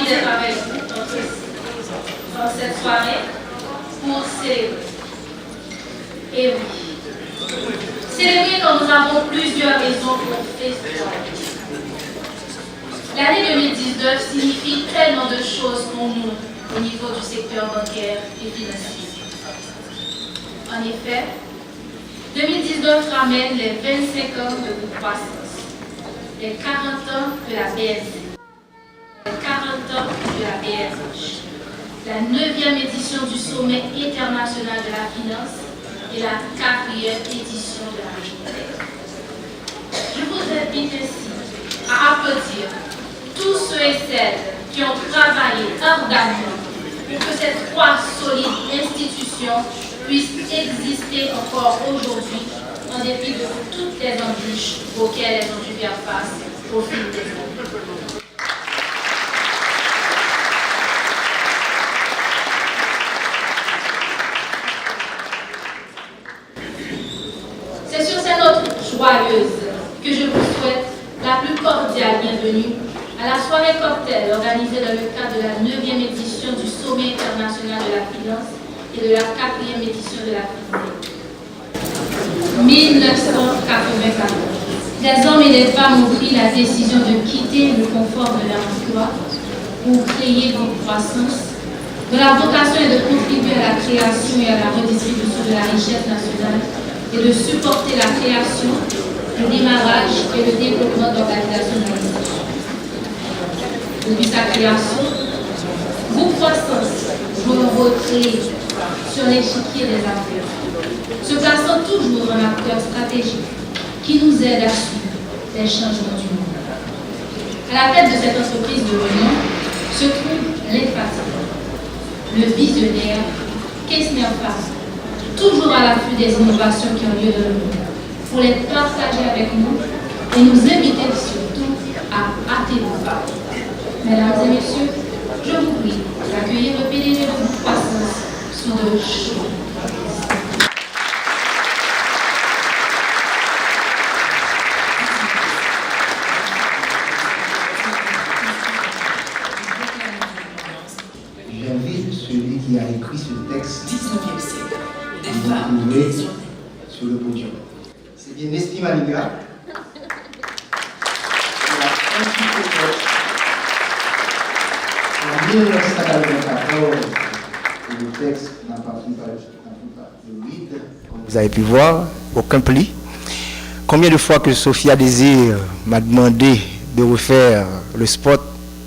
ravi d'être avec vous dans cette soirée pour célébrer. Et oui, célébrer quand nous avons plusieurs raisons pour fêter. L'année 2019 signifie tellement de choses pour nous au niveau du secteur bancaire et financier. En effet, 2019 ramène les 25 ans de croissance, les 40 ans de la BNC, les 40 ans de la BSH, la 9e édition du Sommet international de la finance et la 4e édition de la Journée. Je vous invite ainsi à applaudir tous ceux et celles qui ont travaillé ardemment pour que cette trois solide institution puisse exister encore aujourd'hui en dépit de toutes les embûches auxquelles elles ont dû faire face au fil des années. C'est sur cette note joyeuse que je vous souhaite la plus cordiale bienvenue à la soirée cocktail organisée dans le cadre de la 9e édition du Sommet international de la finance et de la 4e édition de la finance. 1994. Les hommes et les femmes ont pris la décision de quitter le confort de leur emploi pour créer une croissance, dont la vocation est de contribuer à la création et à la redistribution de la richesse nationale et de supporter la création, le démarrage et le développement d'organisations d'investissement. Depuis sa création, Groupe Croissance joue un rôle clé sur l'échiquier des affaires, se plaçant toujours un acteur stratégique qui nous aide à suivre les changements du monde. À la tête de cette entreprise de renom se trouve l'infatigable, le visionnaire Kessner Fass, toujours à l'affût des innovations qui ont lieu dans le monde, pour les partager avec nous et nous inviter surtout à hâter nos pas. Mesdames et messieurs, je vous prie d'accueillir le PDG de Groupe Croissance sous de chauds. J'invite celui qui a écrit ce texte 19e siècle, des à femmes vous trouver visionnaires. sur le podium. C'est bien Nestlé Maniga. En 1994, le texte n'a pas pris de vide. Comme vous avez pu voir, aucun pli. Combien de fois que Sophia Désir m'a demandé de refaire le spot?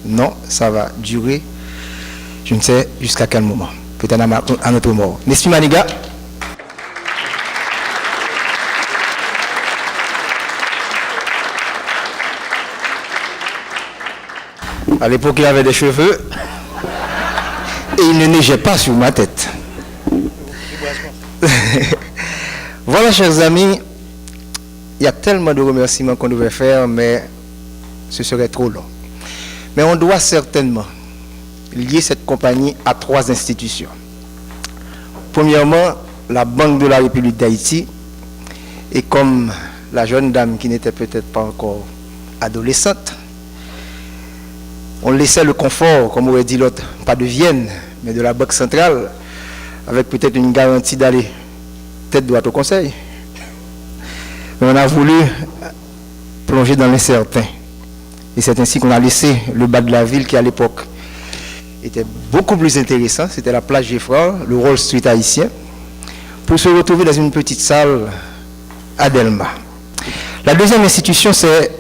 Non, ça va durer. Je ne sais jusqu'à quel moment. Peut-être à notre mort. Nestlé Maniga. À l'époque, il avait des cheveux et il ne neigeait pas sur ma tête. Voilà, chers amis, il y a tellement de remerciements qu'on devrait faire, mais ce serait trop long. Mais on doit certainement lier cette compagnie à 3 institutions. Premièrement, la Banque de la République d'Haïti, et comme la jeune dame qui n'était peut-être pas encore adolescente, on laissait le confort, comme aurait dit l'autre, pas de Vienne, mais de la Banque centrale, avec peut-être une garantie d'aller tête droite au Conseil. Mais on a voulu plonger dans l'incertain. Et c'est ainsi qu'on a laissé le bas de la ville qui, à l'époque, était beaucoup plus intéressant. C'était la plage Geffrard, le Wall Street haïtien, pour se retrouver dans une petite salle à Delma. La deuxième institution, c'est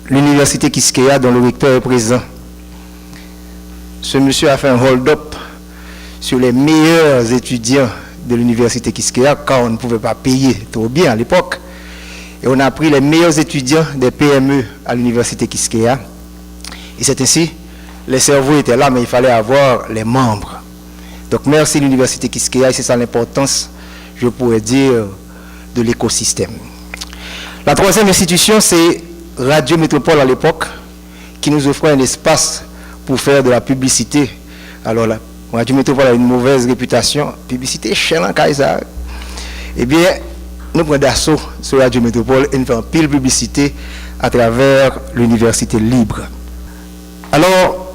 l'université Quisqueya, dont le recteur est présent. Ce monsieur a fait un hold-up sur les meilleurs étudiants de l'université Quisqueya, car on ne pouvait pas payer trop bien à l'époque. Et on a pris les meilleurs étudiants des PME à l'université Quisqueya. Et c'est ainsi, les cerveaux étaient là, mais il fallait avoir les membres. Donc merci l'université Quisqueya, et c'est ça l'importance, je pourrais dire, de l'écosystème. La troisième institution, c'est Radio Métropole à l'époque, qui nous offrait un espace pour faire de la publicité. Alors la Radio Métropole a une mauvaise réputation, publicité chère en Kaiser. Eh bien, nous prenons d'assaut sur Radio Métropole et nous faisons pile publicité à travers l'université libre. Alors,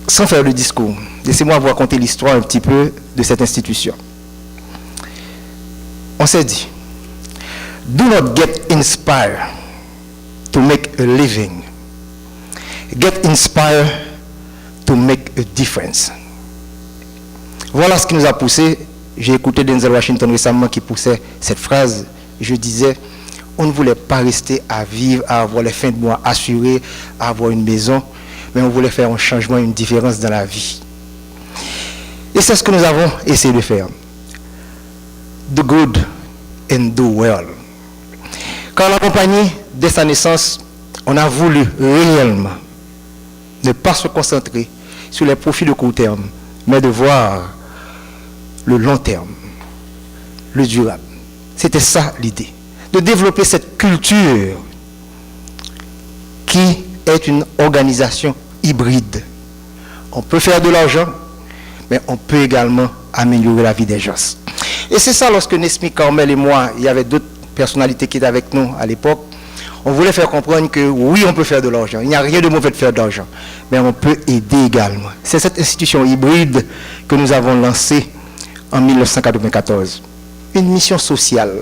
sans faire de discours, laissez-moi vous raconter l'histoire un petit peu de cette institution. On s'est dit, do not get inspired to make a living. Get inspired to make a difference. Voilà ce qui nous a poussé. J'ai écouté Denzel Washington récemment qui poussait cette phrase. Je disais, on ne voulait pas rester à vivre, à avoir les fins de mois assurées, à avoir une maison, mais on voulait faire un changement, une différence dans la vie. Et c'est ce que nous avons essayé de faire. Do good and do well. Quand la compagnie, dès sa naissance, on a voulu réellement ne pas se concentrer sur les profits de court terme, mais de voir le long terme, le durable. C'était ça l'idée, de développer cette culture qui est une organisation hybride. On peut faire de l'argent, mais on peut également améliorer la vie des gens. Et c'est ça, lorsque Nesmi, Carmel et moi, il y avait d'autres personnalités qui étaient avec nous à l'époque, on voulait faire comprendre que oui, on peut faire de l'argent. Il n'y a rien de mauvais de faire de l'argent, mais on peut aider également. C'est cette institution hybride que nous avons lancée en 1994. Une mission sociale,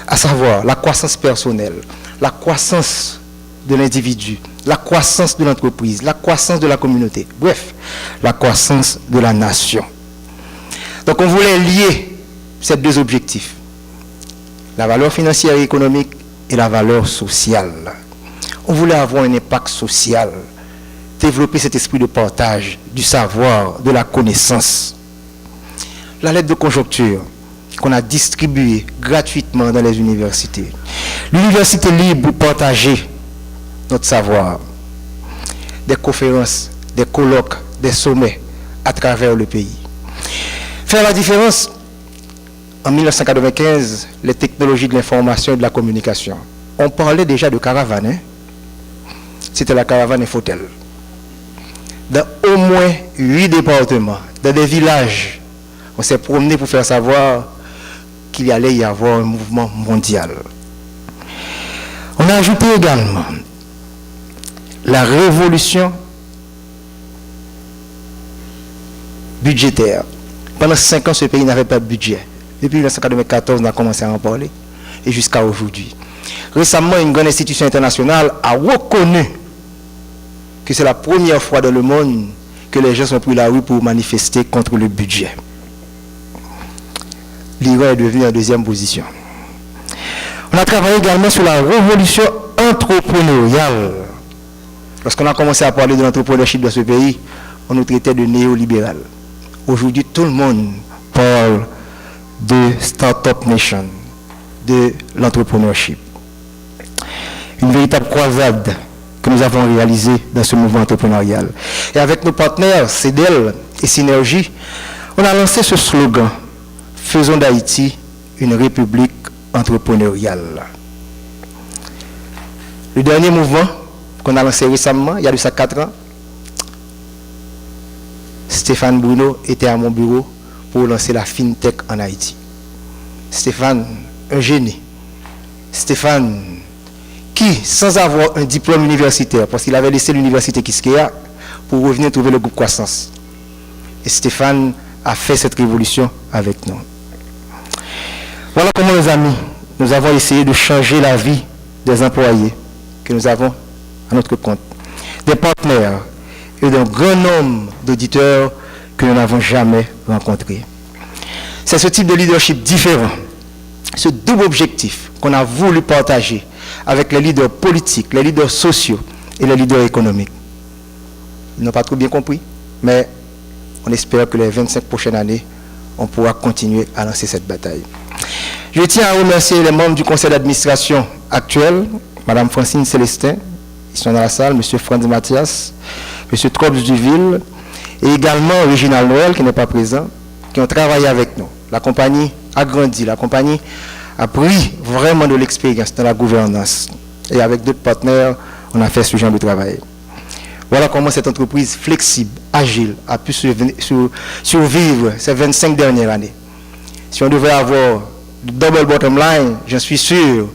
à savoir la croissance personnelle, la croissance de l'individu, la croissance de l'entreprise, la croissance de la communauté, bref, la croissance de la nation. Donc on voulait lier ces deux objectifs, la valeur financière et économique et la valeur sociale. On voulait avoir un impact social, développer cet esprit de partage, du savoir, de la connaissance. La lettre de conjoncture qu'on a distribuée gratuitement dans les universités. L'université libre pour partager notre savoir. Des conférences, des colloques, des sommets à travers le pays. Faire la différence. En 1995, les technologies de l'information et de la communication. On parlait déjà de caravane. Hein? C'était la caravane Infotel. Dans au moins 8 départements, dans des villages, on s'est promené pour faire savoir qu'il y allait y avoir un mouvement mondial. On a ajouté également la révolution budgétaire. Pendant 5 ans, ce pays n'avait pas de budget. Depuis 1994, on a commencé à en parler, et jusqu'à aujourd'hui. Récemment, une grande institution internationale a reconnu que c'est la première fois dans le monde que les gens sont pris la rue pour manifester contre le budget. L'Iran est devenu en deuxième position. On a travaillé également sur la révolution entrepreneuriale. Lorsqu'on a commencé à parler de l'entrepreneurship dans ce pays, on nous traitait de néolibéral. Aujourd'hui, tout le monde parle de Startup Nation, de l'entrepreneurship. Une véritable croisade que nous avons réalisée dans ce mouvement entrepreneurial. Et avec nos partenaires, CEDEL et Synergie, on a lancé ce slogan, faisons d'Haïti une république entrepreneuriale. Le dernier mouvement qu'on a lancé récemment, il y a de ça 4 ans, Stéphane Bruno était à mon bureau pour lancer la FinTech en Haïti. Stéphane, un génie. Stéphane, qui, sans avoir un diplôme universitaire, parce qu'il avait laissé l'université Kiskeya pour revenir trouver le groupe Croissance. Et Stéphane a fait cette révolution avec nous. Voilà comment, les amis, nous avons essayé de changer la vie des employés que nous avons à notre compte, des partenaires et d'un grand nombre d'auditeurs que nous n'avons jamais rencontrés. C'est ce type de leadership différent, ce double objectif qu'on a voulu partager avec les leaders politiques, les leaders sociaux et les leaders économiques. Ils n'ont pas trop bien compris, mais on espère que les 25 prochaines années, on pourra continuer à lancer cette bataille. Je tiens à remercier les membres du conseil d'administration actuel, Mme Francine Célestin, ils sont dans la salle, M. Franz Mathias, M. Trops Duville, et également Réginald Noël, qui n'est pas présent, qui ont travaillé avec nous. La compagnie a grandi, la compagnie a pris vraiment de l'expérience dans la gouvernance. Et avec d'autres partenaires, on a fait ce genre de travail. Voilà comment cette entreprise flexible, agile, a pu survivre ces 25 dernières années. Si on devait avoir le double bottom line, j'en suis sûr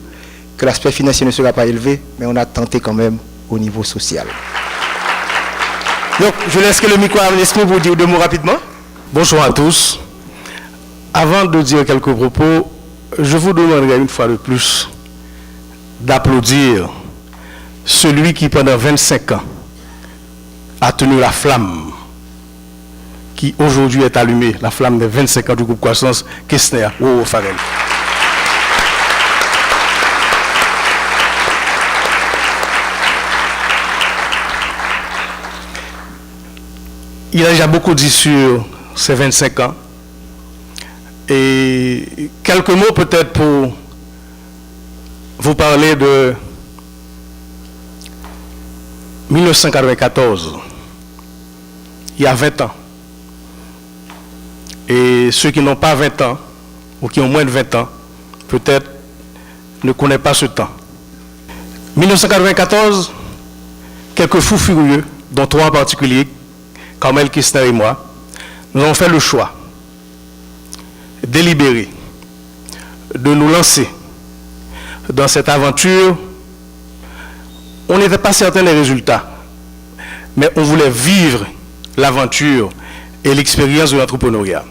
que l'aspect financier ne sera pas élevé, mais on a tenté quand même au niveau social. Donc, je laisse le micro à l'esprit pour dire deux mots rapidement. Bonsoir à tous. Avant de dire quelques propos, je vous demanderai une fois de plus d'applaudir celui qui, pendant 25 ans, a tenu la flamme qui aujourd'hui est allumée, la flamme des 25 ans du groupe Croissance, Kestner Wowo Farel. Il a déjà beaucoup dit sur ces 25 ans. Et quelques mots peut-être pour vous parler de 1994, il y a 20 ans. Et ceux qui n'ont pas 20 ans, ou qui ont moins de 20 ans, peut-être ne connaissent pas ce temps. 1994, quelques fous furieux, dont trois en particulier, Carmel Kestner et moi, nous avons fait le choix délibéré de nous lancer dans cette aventure. On n'était pas certain des résultats, mais on voulait vivre l'aventure et l'expérience de l'entrepreneuriat.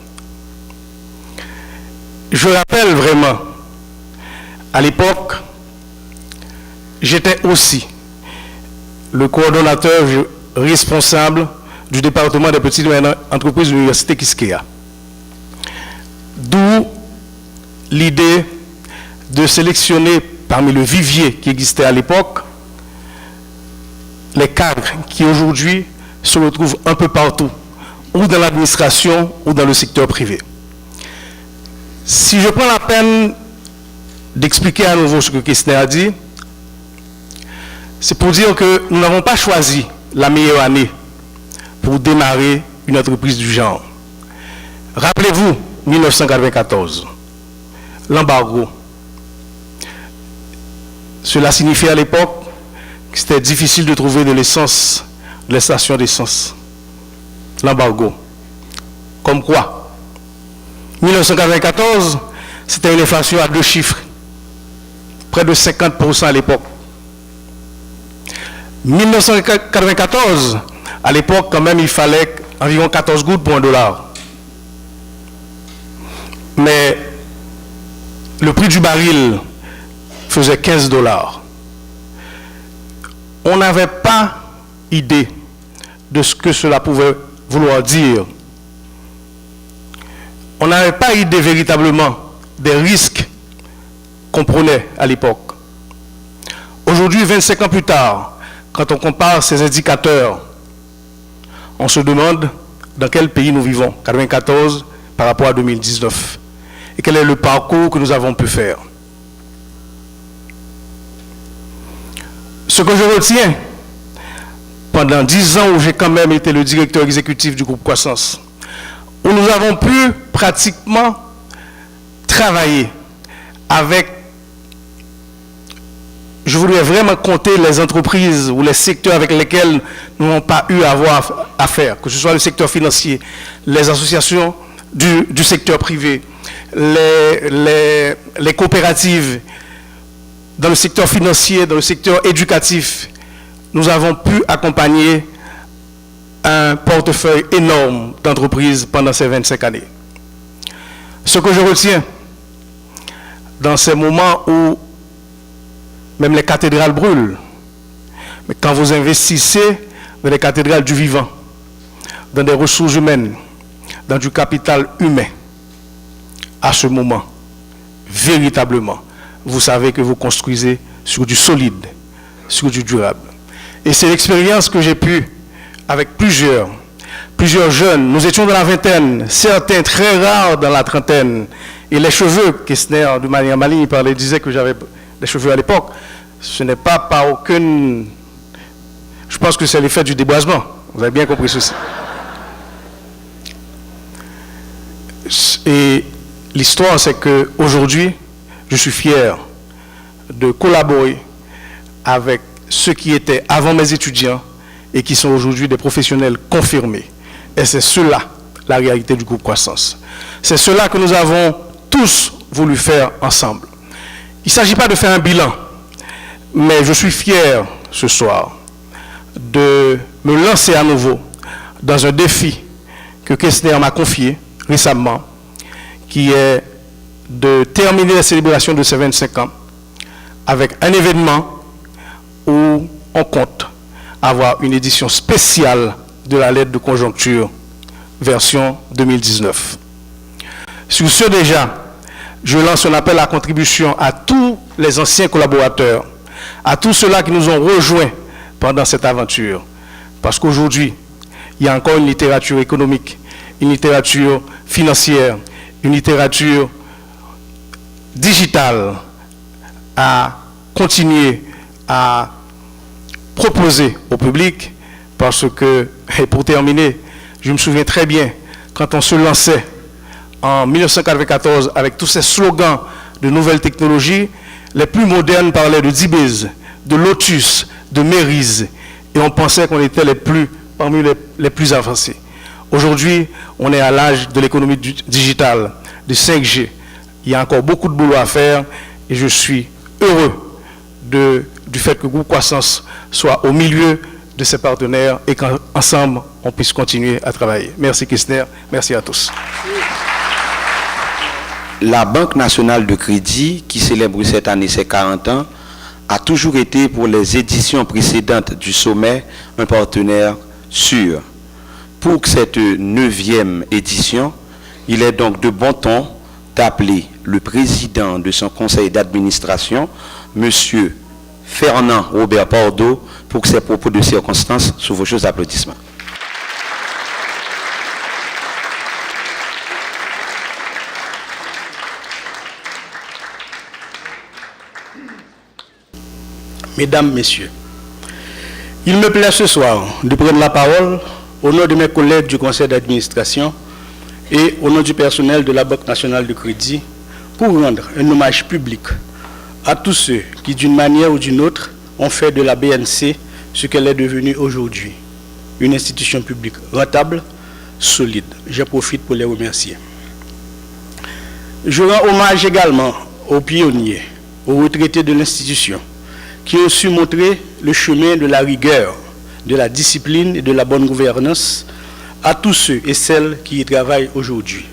Je rappelle vraiment, à l'époque, j'étais aussi le coordonnateur responsable du département des petites et moyennes entreprises de l'université Quisqueya. D'où l'idée de sélectionner parmi le vivier qui existait à l'époque les cadres qui aujourd'hui se retrouvent un peu partout, ou dans l'administration ou dans le secteur privé. Si je prends la peine d'expliquer à nouveau ce que Kestner a dit, c'est pour dire que nous n'avons pas choisi la meilleure année pour démarrer une entreprise du genre. Rappelez-vous, 1994, l'embargo. Cela signifiait à l'époque que c'était difficile de trouver de l'essence, les stations d'essence. L'embargo. Comme quoi 1994, c'était une inflation à 2 chiffres, près de 50% à l'époque. 1994, à l'époque, quand même, il fallait environ 14 gouttes pour $1. Mais le prix du baril faisait $15. On n'avait pas idée de ce que cela pouvait vouloir dire. On n'avait pas idée véritablement des risques qu'on prenait à l'époque. Aujourd'hui, 25 ans plus tard, quand on compare ces indicateurs, on se demande dans quel pays nous vivons, 1994 par rapport à 2019, et quel est le parcours que nous avons pu faire. Ce que je retiens, pendant 10 ans où j'ai quand même été le directeur exécutif du groupe Croissance, où nous avons pu pratiquement travailler avec, je voudrais vraiment compter les entreprises ou les secteurs avec lesquels nous n'avons pas eu à avoir affaire, que ce soit le secteur financier, les associations du secteur privé, les coopératives, dans le secteur financier, dans le secteur éducatif. Nous avons pu accompagner un portefeuille énorme d'entreprises pendant ces 25 années. Ce que je retiens dans ces moments où même les cathédrales brûlent, mais quand vous investissez dans les cathédrales du vivant, dans des ressources humaines, dans du capital humain, à ce moment, véritablement, vous savez que vous construisez sur du solide, sur du durable. Et c'est l'expérience que j'ai pu, avec plusieurs jeunes, nous étions dans la vingtaine, certains très rares dans la trentaine, et les cheveux, Kestner, de manière maligne, il disait que j'avais des cheveux à l'époque, ce n'est pas par aucune... Je pense que c'est l'effet du déboisement, vous avez bien compris ceci. Et l'histoire, c'est qu'aujourd'hui, je suis fier de collaborer avec ceux qui étaient avant mes étudiants et qui sont aujourd'hui des professionnels confirmés. Et c'est cela, la réalité du groupe Croissance. C'est cela que nous avons tous voulu faire ensemble. Il ne s'agit pas de faire un bilan, mais je suis fier ce soir de me lancer à nouveau dans un défi que Kestner m'a confié récemment, qui est de terminer la célébration de ses 25 ans avec un événement où on compte avoir une édition spéciale de la lettre de conjoncture version 2019. Sur ce déjà, je lance un appel à contribution à tous les anciens collaborateurs, à tous ceux-là qui nous ont rejoints pendant cette aventure. Parce qu'aujourd'hui, il y a encore une littérature économique, une littérature financière, une littérature digitale à continuer à proposer au public, parce que, et pour terminer, je me souviens très bien, quand on se lançait en 1994 avec tous ces slogans de nouvelles technologies, les plus modernes parlaient de D-Biz, de Lotus, de Merise, et on pensait qu'on était parmi les plus avancés. Aujourd'hui, on est à l'âge de l'économie digitale, de 5G. Il y a encore beaucoup de boulot à faire, et je suis heureux du fait que Groupe Croissance soit au milieu de ses partenaires et qu'ensemble, on puisse continuer à travailler. Merci Kestner, merci à tous. La Banque nationale de crédit, qui célèbre cette année ses 40 ans, a toujours été pour les éditions précédentes du sommet un partenaire sûr. Pour cette 9e édition, il est donc de bon ton d'appeler le président de son conseil d'administration, M. Fernand Robert Pardo, pour ses propos de circonstance sous vos chauds applaudissements. Mesdames, Messieurs, il me plaît ce soir de prendre la parole au nom de mes collègues du conseil d'administration et au nom du personnel de la Banque nationale de crédit pour rendre un hommage public à tous ceux qui, d'une manière ou d'une autre, ont fait de la BNC ce qu'elle est devenue aujourd'hui, une institution publique rentable, solide. J'en profite pour les remercier. Je rends hommage également aux pionniers, aux retraités de l'institution, qui ont su montrer le chemin de la rigueur, de la discipline et de la bonne gouvernance à tous ceux et celles qui y travaillent aujourd'hui.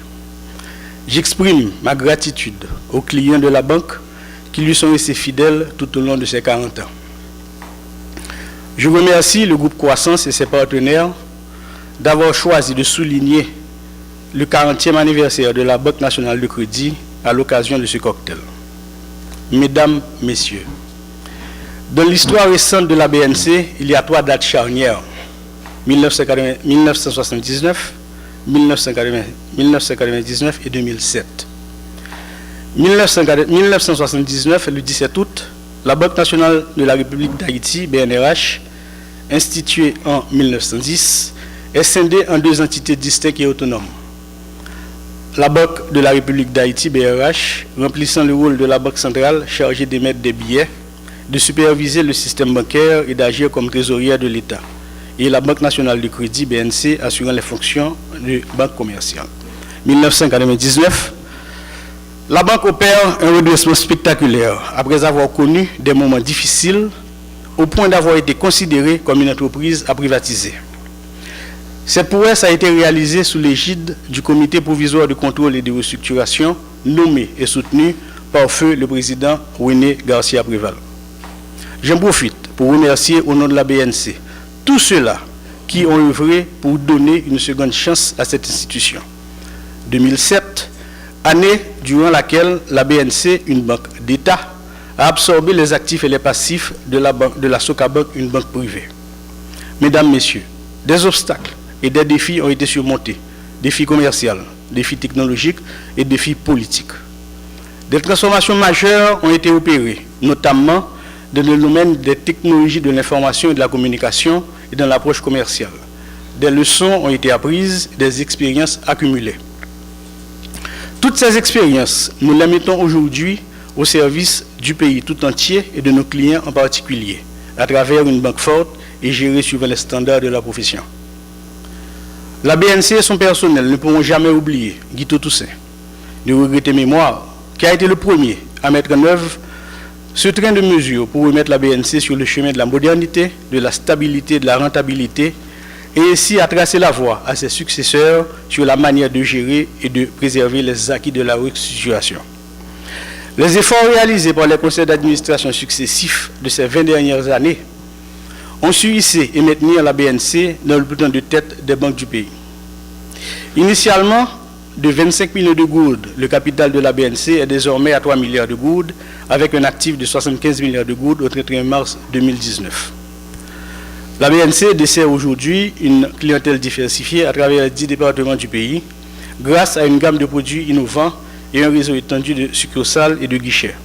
J'exprime ma gratitude aux clients de la banque qui lui sont restés fidèles tout au long de ces 40 ans. Je remercie le groupe Croissance et ses partenaires d'avoir choisi de souligner le 40e anniversaire de la Banque nationale de crédit à l'occasion de ce cocktail. Mesdames, Messieurs, dans l'histoire récente de la BNC, il y a 3 dates charnières, 1979, 1999 et 2007. 1979, le 17 août, la Banque nationale de la République d'Haïti, BNRH, instituée en 1910, est scindée en 2 entités distinctes et autonomes. La Banque de la République d'Haïti, BRH, remplissant le rôle de la Banque centrale chargée d'émettre des billets, de superviser le système bancaire et d'agir comme trésorière de l'État, et la Banque nationale de crédit, BNC, assurant les fonctions de banque commerciale. 1999, la banque opère un redressement spectaculaire après avoir connu des moments difficiles au point d'avoir été considérée comme une entreprise à privatiser. Cette prouesse a été réalisée sous l'égide du Comité provisoire de contrôle et de restructuration, nommé et soutenu par feu le président René Garcia Préval. J'en profite pour remercier au nom de la BNC tous ceux-là qui ont œuvré pour donner une seconde chance à cette institution. 2007, année durant laquelle la BNC, une banque d'État, a absorbé les actifs et les passifs de la Socabank, une banque privée. Mesdames, Messieurs, des obstacles et des défis ont été surmontés, défis commerciaux, défis technologiques et défis politiques. Des transformations majeures ont été opérées, notamment dans le domaine des technologies de l'information et de la communication et dans l'approche commerciale. Des leçons ont été apprises, des expériences accumulées. Toutes ces expériences, nous les mettons aujourd'hui au service du pays tout entier et de nos clients en particulier, à travers une banque forte et gérée suivant les standards de la profession. La BNC et son personnel ne pourront jamais oublier Guito Toussaint, de regretter mémoire, qui a été le premier à mettre en œuvre ce train de mesures pour remettre la BNC sur le chemin de la modernité, de la stabilité, de la rentabilité et ainsi à tracer la voie à ses successeurs sur la manière de gérer et de préserver les acquis de la restructuration. Les efforts réalisés par les conseils d'administration successifs de ces 20 dernières années ont su hisser et maintenir la BNC dans le peloton de tête des banques du pays. Initialement, de 25 millions de gourdes, le capital de la BNC est désormais à 3 milliards de gourdes, avec un actif de 75 milliards de gourdes au 31 mars 2019. La BNC dessert aujourd'hui une clientèle diversifiée à travers les 10 départements du pays, grâce à une gamme de produits innovants et un réseau étendu de succursales et de guichets.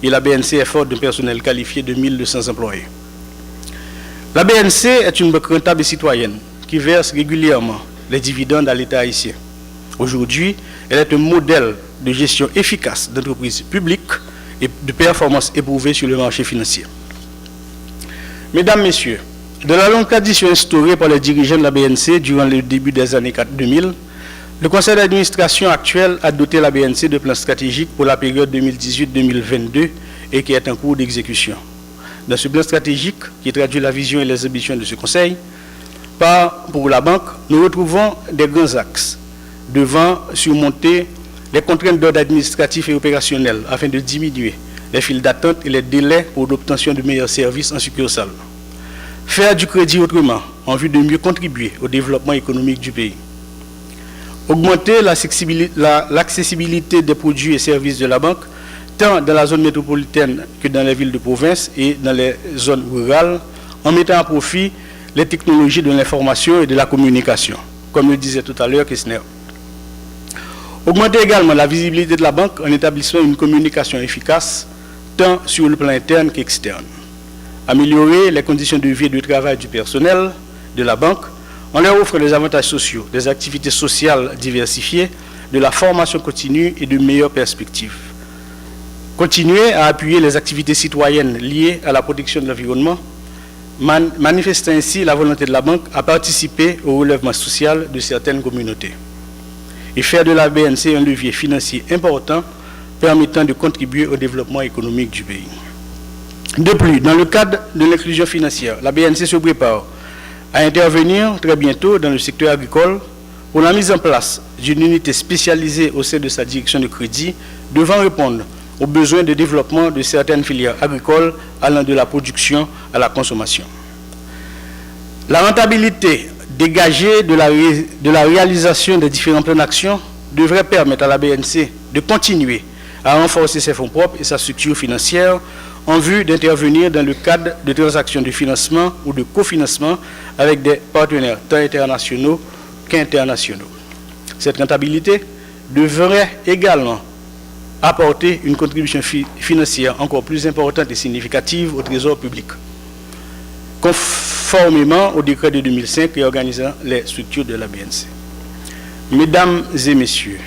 Et la BNC est forte d'un personnel qualifié de 1200 employés. La BNC est une banque rentable et citoyenne qui verse régulièrement les dividendes à l'État haïtien. Aujourd'hui, elle est un modèle de gestion efficace d'entreprises publiques et de performance éprouvée sur le marché financier. Mesdames, Messieurs, de la longue tradition instaurée par les dirigeants de la BNC durant le début des années 2000, le conseil d'administration actuel a doté la BNC de plans stratégiques pour la période 2018-2022 et qui est en cours d'exécution. Dans ce plan stratégique, qui traduit la vision et les ambitions de ce conseil, pour la banque, nous retrouvons des grands axes devant surmonter les contraintes d'ordre administratif et opérationnel afin de diminuer les files d'attente et les délais pour l'obtention de meilleurs services en succursale. Faire du crédit autrement en vue de mieux contribuer au développement économique du pays. Augmenter l'accessibilité des produits et services de la banque, tant dans la zone métropolitaine que dans les villes de province et dans les zones rurales, en mettant à profit les technologies de l'information et de la communication, comme le disait tout à l'heure Kessner. Augmenter également la visibilité de la banque en établissant une communication efficace, tant sur le plan interne qu'externe. Améliorer les conditions de vie et de travail du personnel de la banque en leur offrant des avantages sociaux, des activités sociales diversifiées, de la formation continue et de meilleures perspectives. Continuer à appuyer les activités citoyennes liées à la protection de l'environnement, manifestant ainsi la volonté de la banque à participer au relèvement social de certaines communautés. Et faire de la BNC un levier financier important permettant de contribuer au développement économique du pays. De plus, dans le cadre de l'inclusion financière, la BNC se prépare à intervenir très bientôt dans le secteur agricole pour la mise en place d'une unité spécialisée au sein de sa direction de crédit devant répondre aux besoins de développement de certaines filières agricoles allant de la production à la consommation. La rentabilité dégagée de la réalisation des différents plans d'action devrait permettre à la BNC de continuer à renforcer ses fonds propres et sa structure financière en vue d'intervenir dans le cadre de transactions de financement ou de cofinancement avec des partenaires tant internationaux qu'internationaux. Cette rentabilité devrait également apporter une contribution financière encore plus importante et significative au trésor public, conformément au décret de 2005 qui organisant les structures de la BNC. Mesdames et messieurs,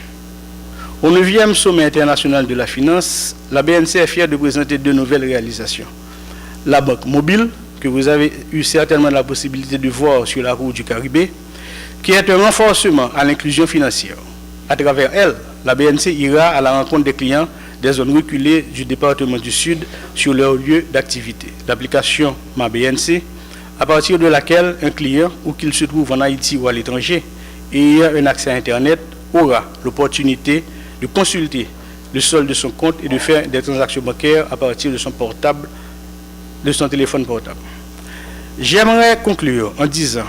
au 9e sommet international de la finance, la BNC est fière de présenter deux nouvelles réalisations. La banque mobile, que vous avez eu certainement la possibilité de voir sur la route du Caribé, qui est un renforcement à l'inclusion financière. À travers elle, la BNC ira à la rencontre des clients des zones reculées du département du Sud sur leur lieu d'activité. L'application Ma BNC, à partir de laquelle un client, où qu'il se trouve en Haïti ou à l'étranger, ayant un accès à Internet, aura l'opportunité de consulter le solde de son compte et de faire des transactions bancaires à partir de son portable, de son téléphone portable. J'aimerais conclure en disant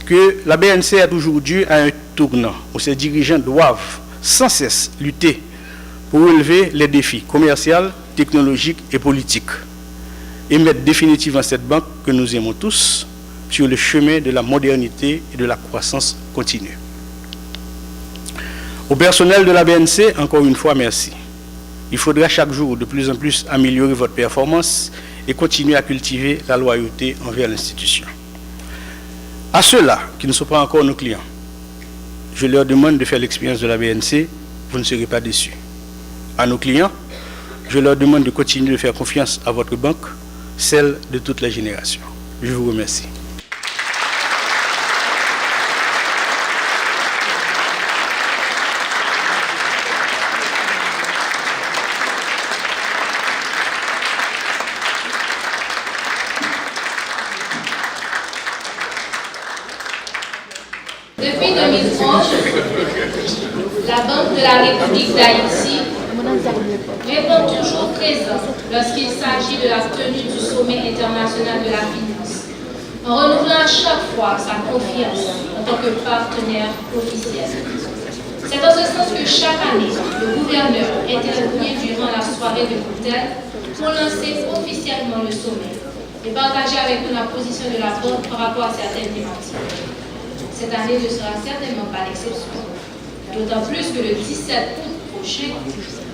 que la BNC est aujourd'hui à un tournant où ses dirigeants doivent sans cesse lutter pour relever les défis commerciaux, technologiques et politiques et mettre définitivement cette banque que nous aimons tous sur le chemin de la modernité et de la croissance continue. Au personnel de la BNC, encore une fois, merci. Il faudra chaque jour de plus en plus améliorer votre performance et continuer à cultiver la loyauté envers l'institution. À ceux-là qui ne sont pas encore nos clients, je leur demande de faire l'expérience de la BNC, vous ne serez pas déçus. À nos clients, je leur demande de continuer de faire confiance à votre banque, celle de toutes les générations. Je vous remercie. Depuis 2011, la Banque de la République d'Haïti répond toujours présent lorsqu'il s'agit de la tenue du sommet international de la finance, en renouvelant à chaque fois sa confiance en tant que partenaire officiel. C'est dans ce sens que chaque année, le gouverneur intervient durant la soirée de Boutel pour lancer officiellement le sommet et partager avec nous la position de la Banque par rapport à certaines thématiques. Cette année ne sera certainement pas l'exception, d'autant plus que le 17 août prochain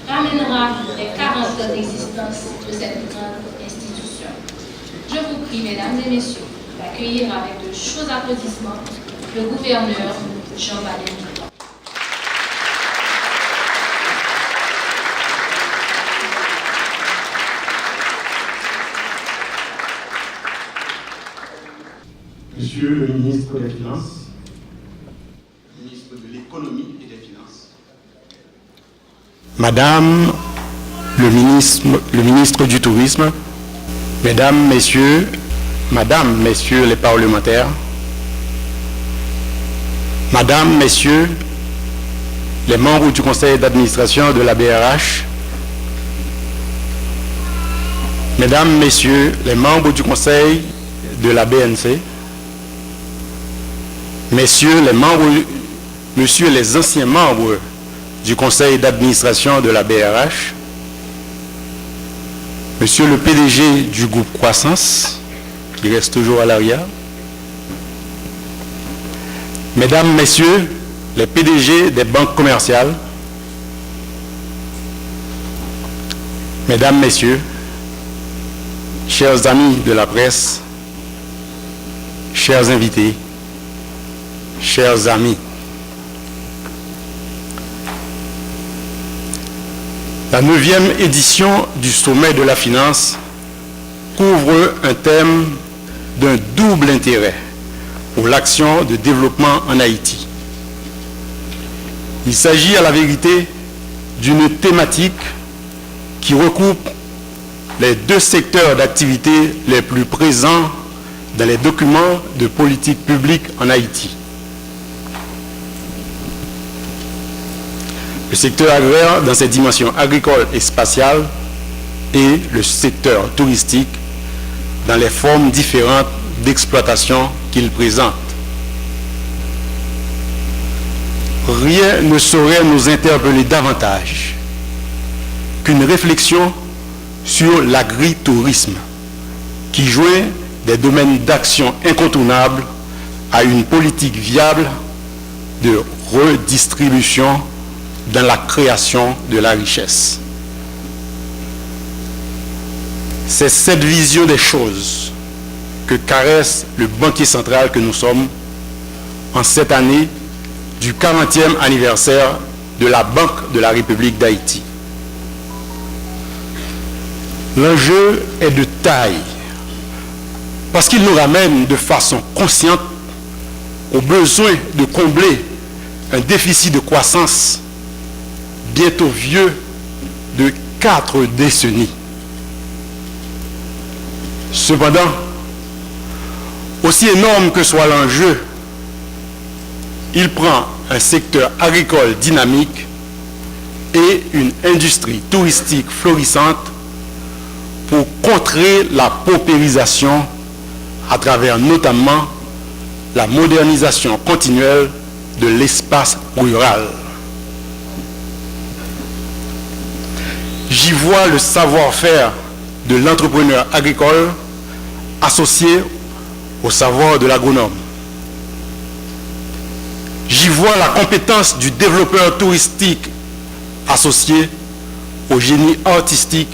ramènera les 40 ans d'existence de cette grande institution. Je vous prie, mesdames et messieurs, d'accueillir avec de chauds applaudissements le gouverneur Jean-Valéry. Monsieur le ministre des Finances, ministre de l'Économie et des Finances, Madame le ministre du Tourisme, Mesdames, Messieurs les parlementaires, Madame, Messieurs les membres du conseil d'administration de la BRH, Mesdames, Messieurs les membres du conseil de la BNC, Messieurs les anciens membres du conseil d'administration de la BRH, Monsieur le PDG du groupe Croissance, qui reste toujours à l'arrière, Mesdames, Messieurs les PDG des banques commerciales, Mesdames, Messieurs, chers amis de la presse, chers invités, chers amis, la 9e édition du Sommet de la Finance couvre un thème d'un double intérêt pour l'action de développement en Haïti. Il s'agit à la vérité d'une thématique qui recoupe les deux secteurs d'activité les plus présents dans les documents de politique publique en Haïti. Le secteur agraire dans ses dimensions agricoles et spatiales et le secteur touristique dans les formes différentes d'exploitation qu'il présente. Rien ne saurait nous interpeller davantage qu'une réflexion sur l'agritourisme qui joint des domaines d'action incontournables à une politique viable de redistribution dans la création de la richesse. C'est cette vision des choses que caresse le banquier central que nous sommes en cette année du 40e anniversaire de la Banque de la République d'Haïti. L'enjeu est de taille parce qu'il nous ramène de façon consciente au besoin de combler un déficit de croissance bientôt vieux de 4 décennies. Cependant, aussi énorme que soit l'enjeu, il prend un secteur agricole dynamique et une industrie touristique florissante pour contrer la paupérisation à travers notamment la modernisation continuelle de l'espace rural. J'y vois le savoir-faire de l'entrepreneur agricole associé au savoir de l'agronome. J'y vois la compétence du développeur touristique associé au génie artistique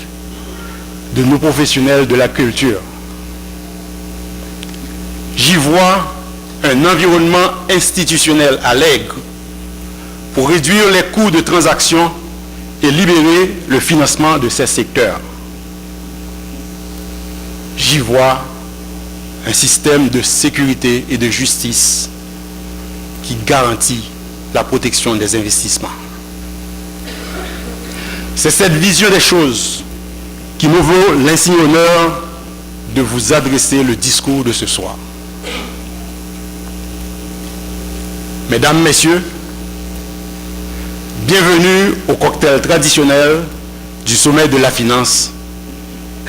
de nos professionnels de la culture. J'y vois un environnement institutionnel allègre pour réduire les coûts de transaction et libérer le financement de ces secteurs. J'y vois un système de sécurité et de justice qui garantit la protection des investissements. C'est cette vision des choses qui me vaut l'insigne honneur de vous adresser le discours de ce soir. Mesdames, Messieurs, bienvenue au cocktail traditionnel du sommet de la finance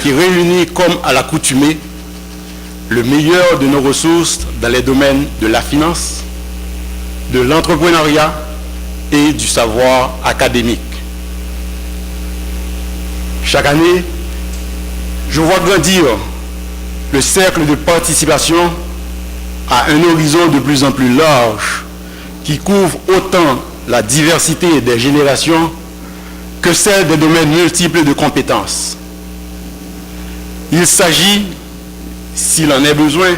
qui réunit comme à l'accoutumée le meilleur de nos ressources dans les domaines de la finance, de l'entrepreneuriat et du savoir académique. Chaque année, je vois grandir le cercle de participation à un horizon de plus en plus large qui couvre autant la diversité des générations que celle des domaines multiples de compétences. Il s'agit, s'il en est besoin,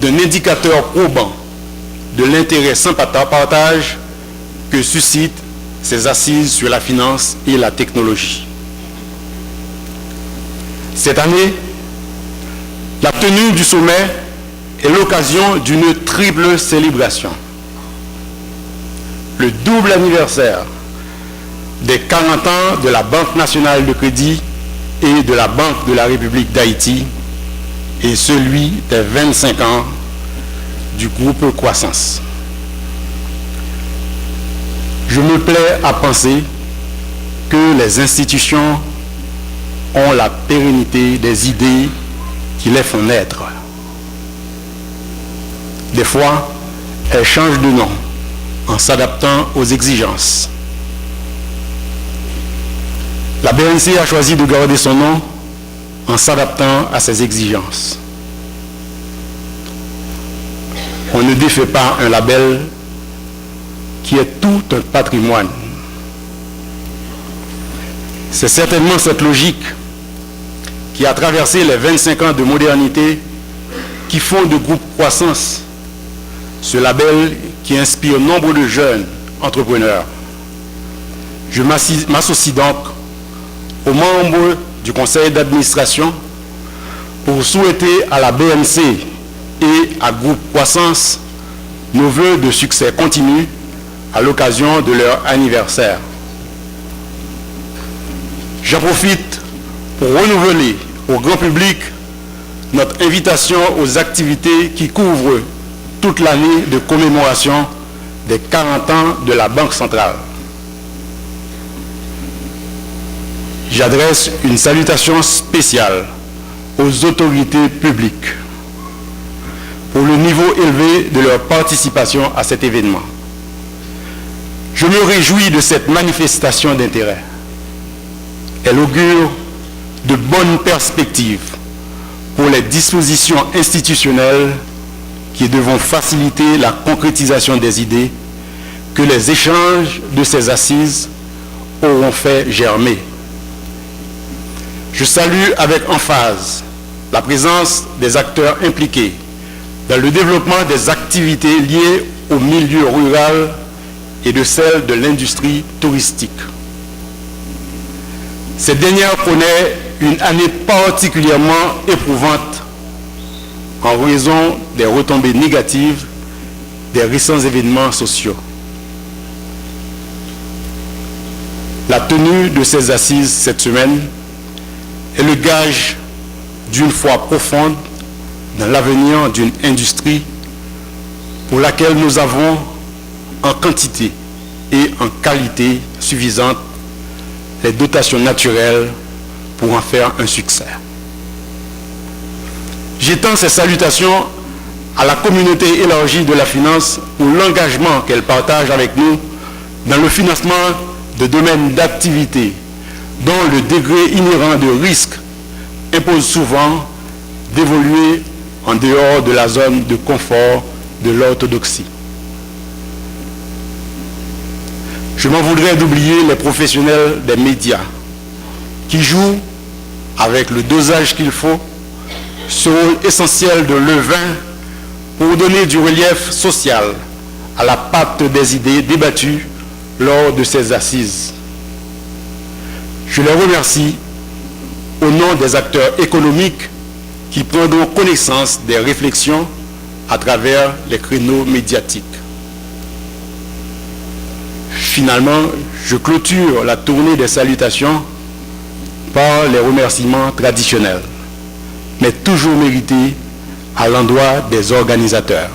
d'un indicateur probant de l'intérêt sans partage que suscitent ces assises sur la finance et la technologie. Cette année, la tenue du sommet est l'occasion d'une triple célébration. Le double anniversaire des 40 ans de la Banque nationale de crédit et de la Banque de la République d'Haïti et celui des 25 ans du groupe Croissance. Je me plais à penser que les institutions ont la pérennité des idées qui les font naître. Des fois, elles changent de nom en s'adaptant aux exigences. La BNC a choisi de garder son nom en s'adaptant à ces exigences. On ne défait pas un label qui est tout un patrimoine. C'est certainement cette logique qui a traversé les 25 ans de modernité qui font de Groupe Croissance ce label qui inspire nombre de jeunes entrepreneurs. Je m'associe donc aux membres du conseil d'administration pour souhaiter à la BNC et à Groupe Croissance nos vœux de succès continu à l'occasion de leur anniversaire. J'en profite pour renouveler au grand public notre invitation aux activités qui couvrent toute l'année de commémoration des 40 ans de la Banque centrale. J'adresse une salutation spéciale aux autorités publiques pour le niveau élevé de leur participation à cet événement. Je me réjouis de cette manifestation d'intérêt. Elle augure de bonnes perspectives pour les dispositions institutionnelles qui devront faciliter la concrétisation des idées que les échanges de ces assises auront fait germer. Je salue avec emphase la présence des acteurs impliqués dans le développement des activités liées au milieu rural et de celles de l'industrie touristique. Cette dernière connaît une année particulièrement éprouvante en raison des retombées négatives des récents événements sociaux. La tenue de ces assises cette semaine est le gage d'une foi profonde dans l'avenir d'une industrie pour laquelle nous avons en quantité et en qualité suffisante les dotations naturelles pour en faire un succès. J'étends ces salutations à la communauté élargie de la finance pour l'engagement qu'elle partage avec nous dans le financement de domaines d'activité dont le degré inhérent de risque impose souvent d'évoluer en dehors de la zone de confort de l'orthodoxie. Je m'en voudrais d'oublier les professionnels des médias qui jouent, avec le dosage qu'il faut, ce rôle essentiel de levain pour donner du relief social à la pâte des idées débattues lors de ces assises. Je les remercie au nom des acteurs économiques qui prendront connaissance des réflexions à travers les créneaux médiatiques. Finalement, je clôture la tournée des salutations par les remerciements traditionnels, mais toujours mérités à l'endroit des organisateurs.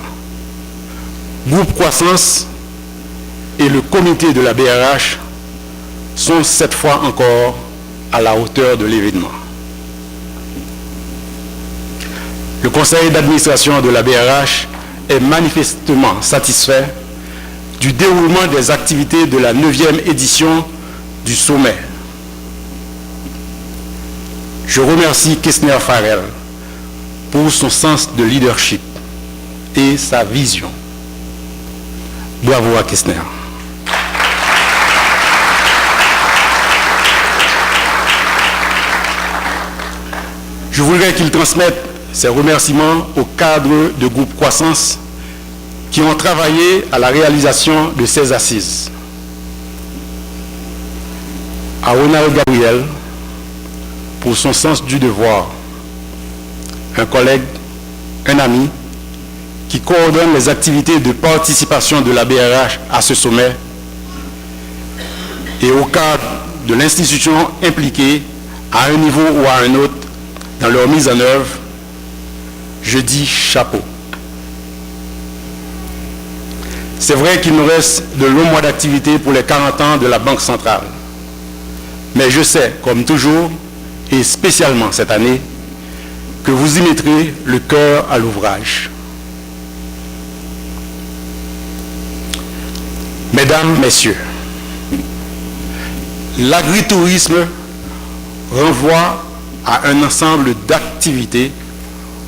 Groupe Croissance et le comité de la BRH sont cette fois encore à la hauteur de l'événement. Le conseil d'administration de la BRH est manifestement satisfait du déroulement des activités de la 9e édition du sommet. Je remercie Kessner Farrell pour son sens de leadership et sa vision. Bravo à Kessner. Je voudrais qu'il transmette ses remerciements aux cadres de groupe Croissance qui ont travaillé à la réalisation de ces assises. À Ronald Gabriel pour son sens du devoir, un collègue, un ami, qui coordonne les activités de participation de la BRH à ce sommet, et au cadre de l'institution impliquée à un niveau ou à un autre dans leur mise en œuvre, je dis chapeau. C'est vrai qu'il nous reste de longs mois d'activité pour les 40 ans de la Banque centrale. Mais je sais, comme toujours, et spécialement cette année, que vous y mettrez le cœur à l'ouvrage. Mesdames, Messieurs, l'agritourisme renvoie à un ensemble d'activités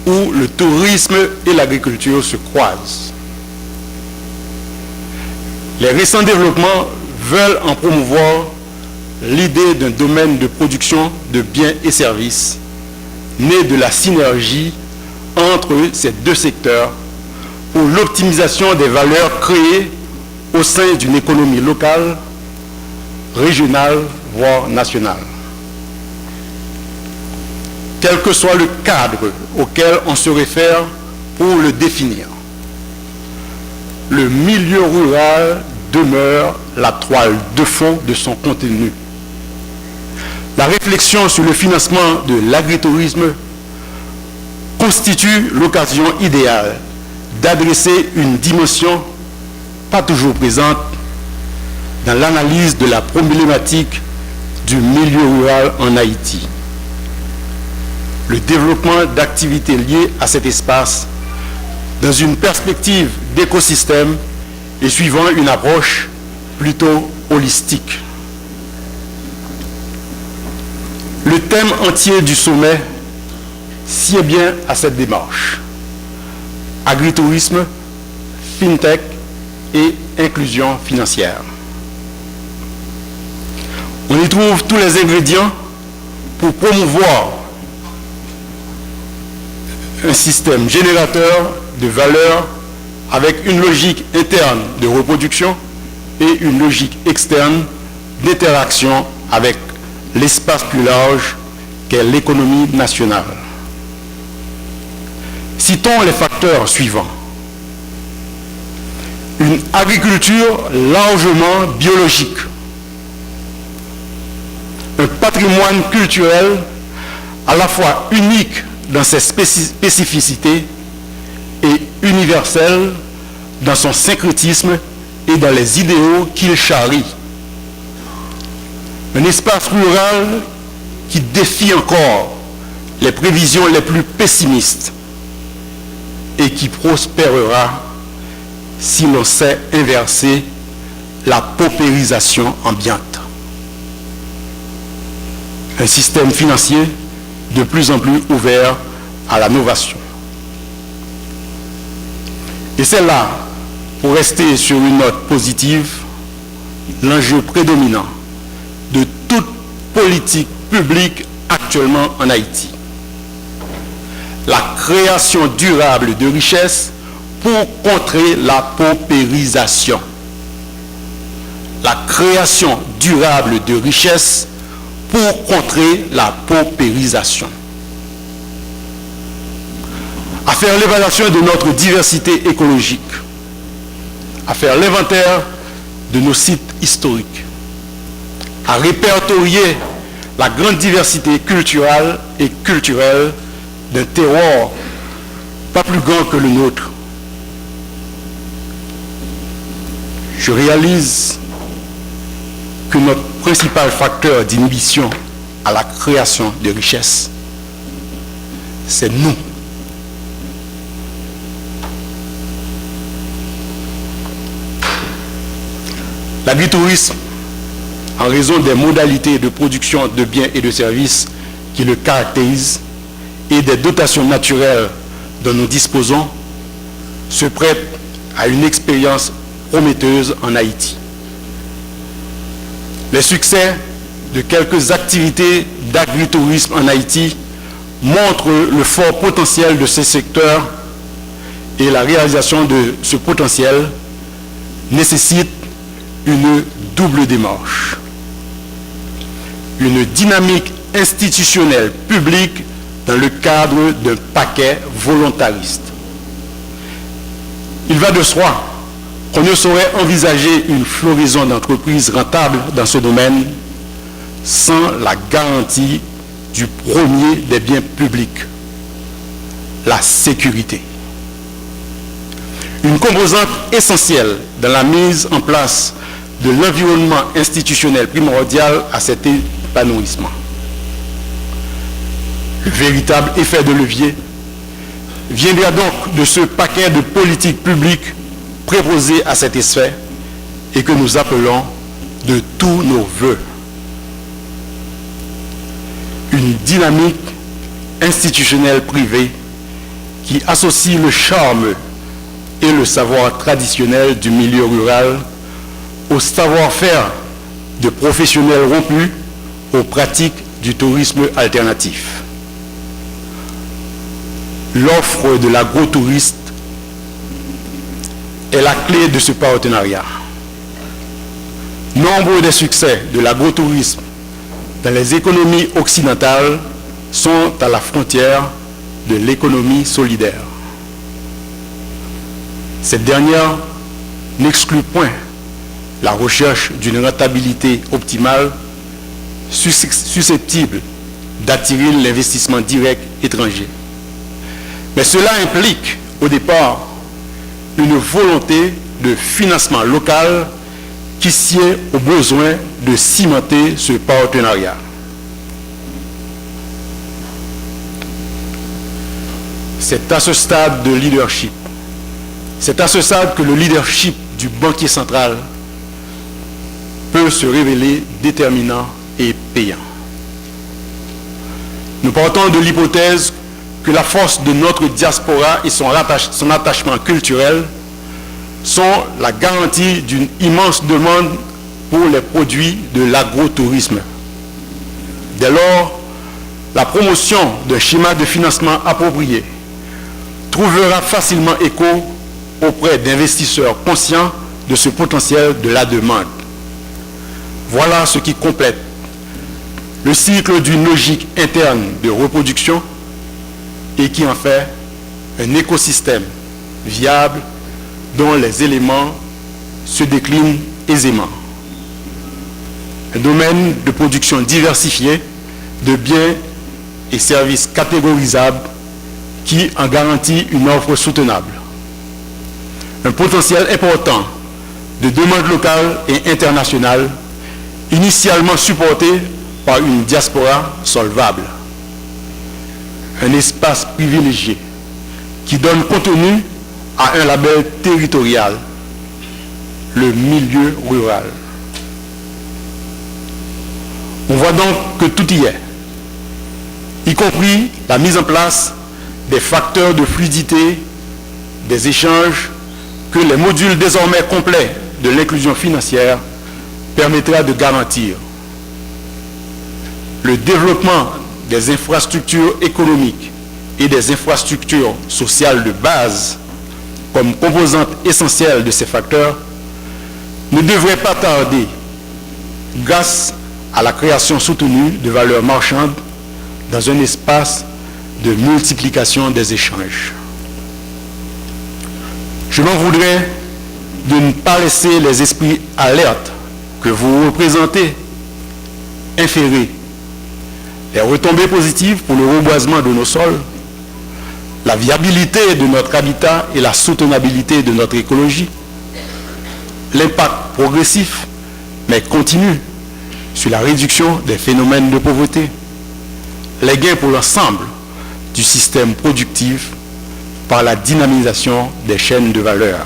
où le tourisme et l'agriculture se croisent. Les récents développements veulent en promouvoir l'idée d'un domaine de production de biens et services né de la synergie entre ces deux secteurs pour l'optimisation des valeurs créées au sein d'une économie locale, régionale, voire nationale. Quel que soit le cadre auquel on se réfère pour le définir, le milieu rural demeure la toile de fond de son contenu. La réflexion sur le financement de l'agritourisme constitue l'occasion idéale d'adresser une dimension pas toujours présente dans l'analyse de la problématique du milieu rural en Haïti. Le développement d'activités liées à cet espace dans une perspective d'écosystème et suivant une approche plutôt holistique. Le thème entier du sommet sied bien à cette démarche. Agritourisme, FinTech et inclusion financière. On y trouve tous les ingrédients pour promouvoir un système générateur de valeur avec une logique interne de reproduction et une logique externe d'interaction avec l'espace plus large qu'est l'économie nationale. Citons les facteurs suivants. Une agriculture largement biologique, un patrimoine culturel à la fois unique dans ses spécificités et universel dans son syncrétisme et dans les idéaux qu'il charrie. Un espace rural qui défie encore les prévisions les plus pessimistes et qui prospérera si l'on sait inverser la paupérisation ambiante. Un système financier de plus en plus ouvert à la novation. Et c'est là, pour rester sur une note positive, l'enjeu prédominant de toute politique publique actuellement en Haïti. La création durable de richesses pour contrer la paupérisation. La création durable de richesses pour contrer la paupérisation. À faire l'évaluation de notre diversité écologique, à faire l'inventaire de nos sites historiques, à répertorier la grande diversité culturelle et culturelle d'un terroir pas plus grand que le nôtre. je réalise que notre principal facteur d'inhibition à la création de richesses, c'est nous. L'agritourisme, en raison des modalités de production de biens et de services qui le caractérisent et des dotations naturelles dont nous disposons, se prête à une expérience prometteuse en Haïti. Les succès de quelques activités d'agritourisme en Haïti montrent le fort potentiel de ces secteurs et la réalisation de ce potentiel nécessite une double démarche. Une dynamique institutionnelle publique dans le cadre d'un paquet volontariste. Il va de soi qu'on ne saurait envisager une floraison d'entreprises rentables dans ce domaine sans la garantie du premier des biens publics, la sécurité. Une composante essentielle dans la mise en place de l'environnement institutionnel primordial à cet épanouissement. Le véritable effet de levier viendra donc de ce paquet de politiques publiques préposées à cet effet et que nous appelons de tous nos voeux. Une dynamique institutionnelle privée qui associe le charme et le savoir traditionnel du milieu rural au savoir-faire de professionnels rompus aux pratiques du tourisme alternatif. L'offre de l'agrotouriste est la clé de ce partenariat. Nombre des succès de l'agrotourisme dans les économies occidentales sont à la frontière de l'économie solidaire. Cette dernière n'exclut point la recherche d'une rentabilité optimale susceptible d'attirer l'investissement direct étranger. Mais cela implique au départ une volonté de financement local qui sied au besoin de cimenter ce partenariat. C'est à ce stade de leadership, c'est à ce stade que le leadership du banquier central peut se révéler déterminant et payant. Nous partons de l'hypothèse que la force de notre diaspora et son attachement culturel sont la garantie d'une immense demande pour les produits de l'agrotourisme. Dès lors, la promotion d'un schéma de financement approprié trouvera facilement écho auprès d'investisseurs conscients de ce potentiel de la demande. Voilà ce qui complète le cycle d'une logique interne de reproduction et qui en fait un écosystème viable dont les éléments se déclinent aisément. Un domaine de production diversifié de biens et services catégorisables qui en garantit une offre soutenable. Un potentiel important de demande locale et internationale initialement supporté par une diaspora solvable. Un espace privilégié qui donne contenu à un label territorial, le milieu rural. On voit donc que tout y est, y compris la mise en place des facteurs de fluidité des échanges que les modules désormais complets de l'inclusion financière permettra de garantir. Le développement des infrastructures économiques et des infrastructures sociales de base comme composante essentielle de ces facteurs ne devrait pas tarder grâce à la création soutenue de valeurs marchandes dans un espace de multiplication des échanges. Je m'en voudrais de ne pas laisser les esprits alertes que vous représentez inférer les retombées positives pour le reboisement de nos sols, la viabilité de notre habitat et la soutenabilité de notre écologie, l'impact progressif, mais continu, sur la réduction des phénomènes de pauvreté, les gains pour l'ensemble du système productif par la dynamisation des chaînes de valeur.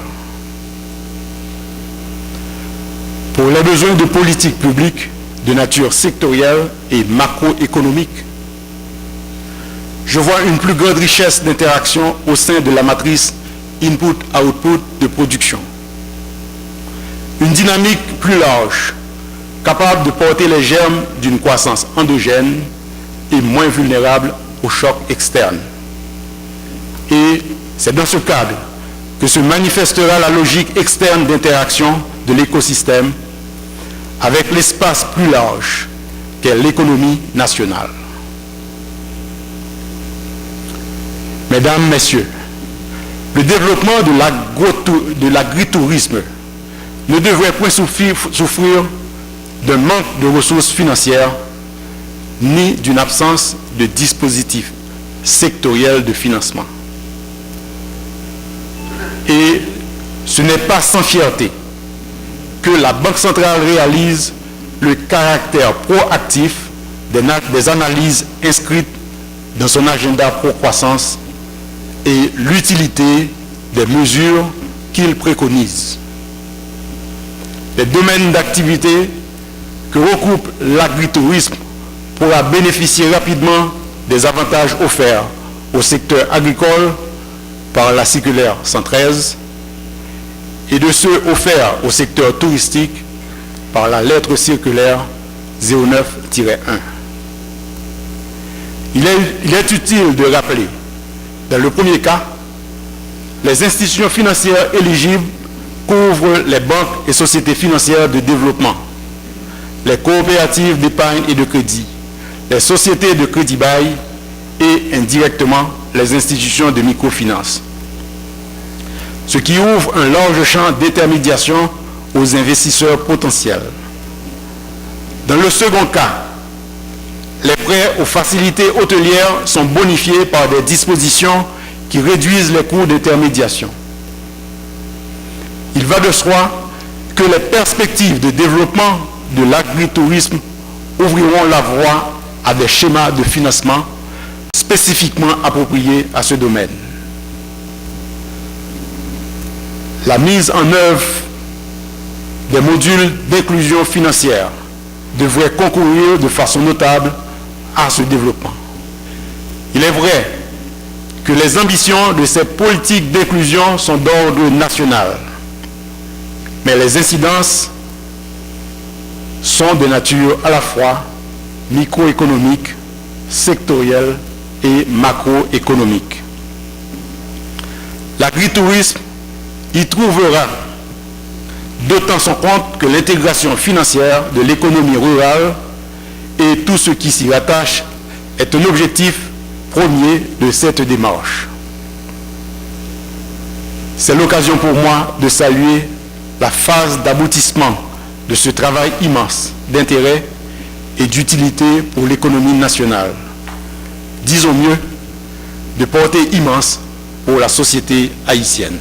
Pour les besoins de politique publique de nature sectorielle et macroéconomique, je vois une plus grande richesse d'interaction au sein de la matrice input-output de production. Une dynamique plus large, capable de porter les germes d'une croissance endogène et moins vulnérable aux chocs externes. Et c'est dans ce cadre que se manifestera la logique externe d'interaction de l'écosystème avec l'espace plus large qu'est l'économie nationale. Mesdames, Messieurs, le développement de l'agritourisme ne devrait point souffrir d'un manque de ressources financières ni d'une absence de dispositifs sectoriels de financement. Et ce n'est pas sans fierté que la Banque centrale réalise le caractère proactif des analyses inscrites dans son agenda pro-croissance et l'utilité des mesures qu'il préconise. Les domaines d'activité que recoupe l'agritourisme pourra bénéficier rapidement des avantages offerts au secteur agricole par la circulaire 113 et de ceux offerts au secteur touristique par la lettre circulaire 09-1. Il est utile de rappeler, dans le premier cas, les institutions financières éligibles couvrent les banques et sociétés financières de développement, les coopératives d'épargne et de crédit, les sociétés de crédit-bail et indirectement les institutions de microfinance. Ce qui ouvre un large champ d'intermédiation aux investisseurs potentiels. Dans le second cas, les prêts aux facilités hôtelières sont bonifiés par des dispositions qui réduisent les coûts d'intermédiation. Il va de soi que les perspectives de développement de l'agritourisme ouvriront la voie à des schémas de financement spécifiquement appropriés à ce domaine. La mise en œuvre des modules d'inclusion financière devrait concourir de façon notable à ce développement. Il est vrai que les ambitions de ces politiques d'inclusion sont d'ordre national, mais les incidences sont de nature à la fois microéconomique, sectorielle et macroéconomique. L'agritourisme y trouvera d'autant son compte que l'intégration financière de l'économie rurale et tout ce qui s'y rattache est un objectif premier de cette démarche. C'est l'occasion pour moi de saluer la phase d'aboutissement de ce travail immense d'intérêt et d'utilité pour l'économie nationale. Disons mieux, de portée immense pour la société haïtienne.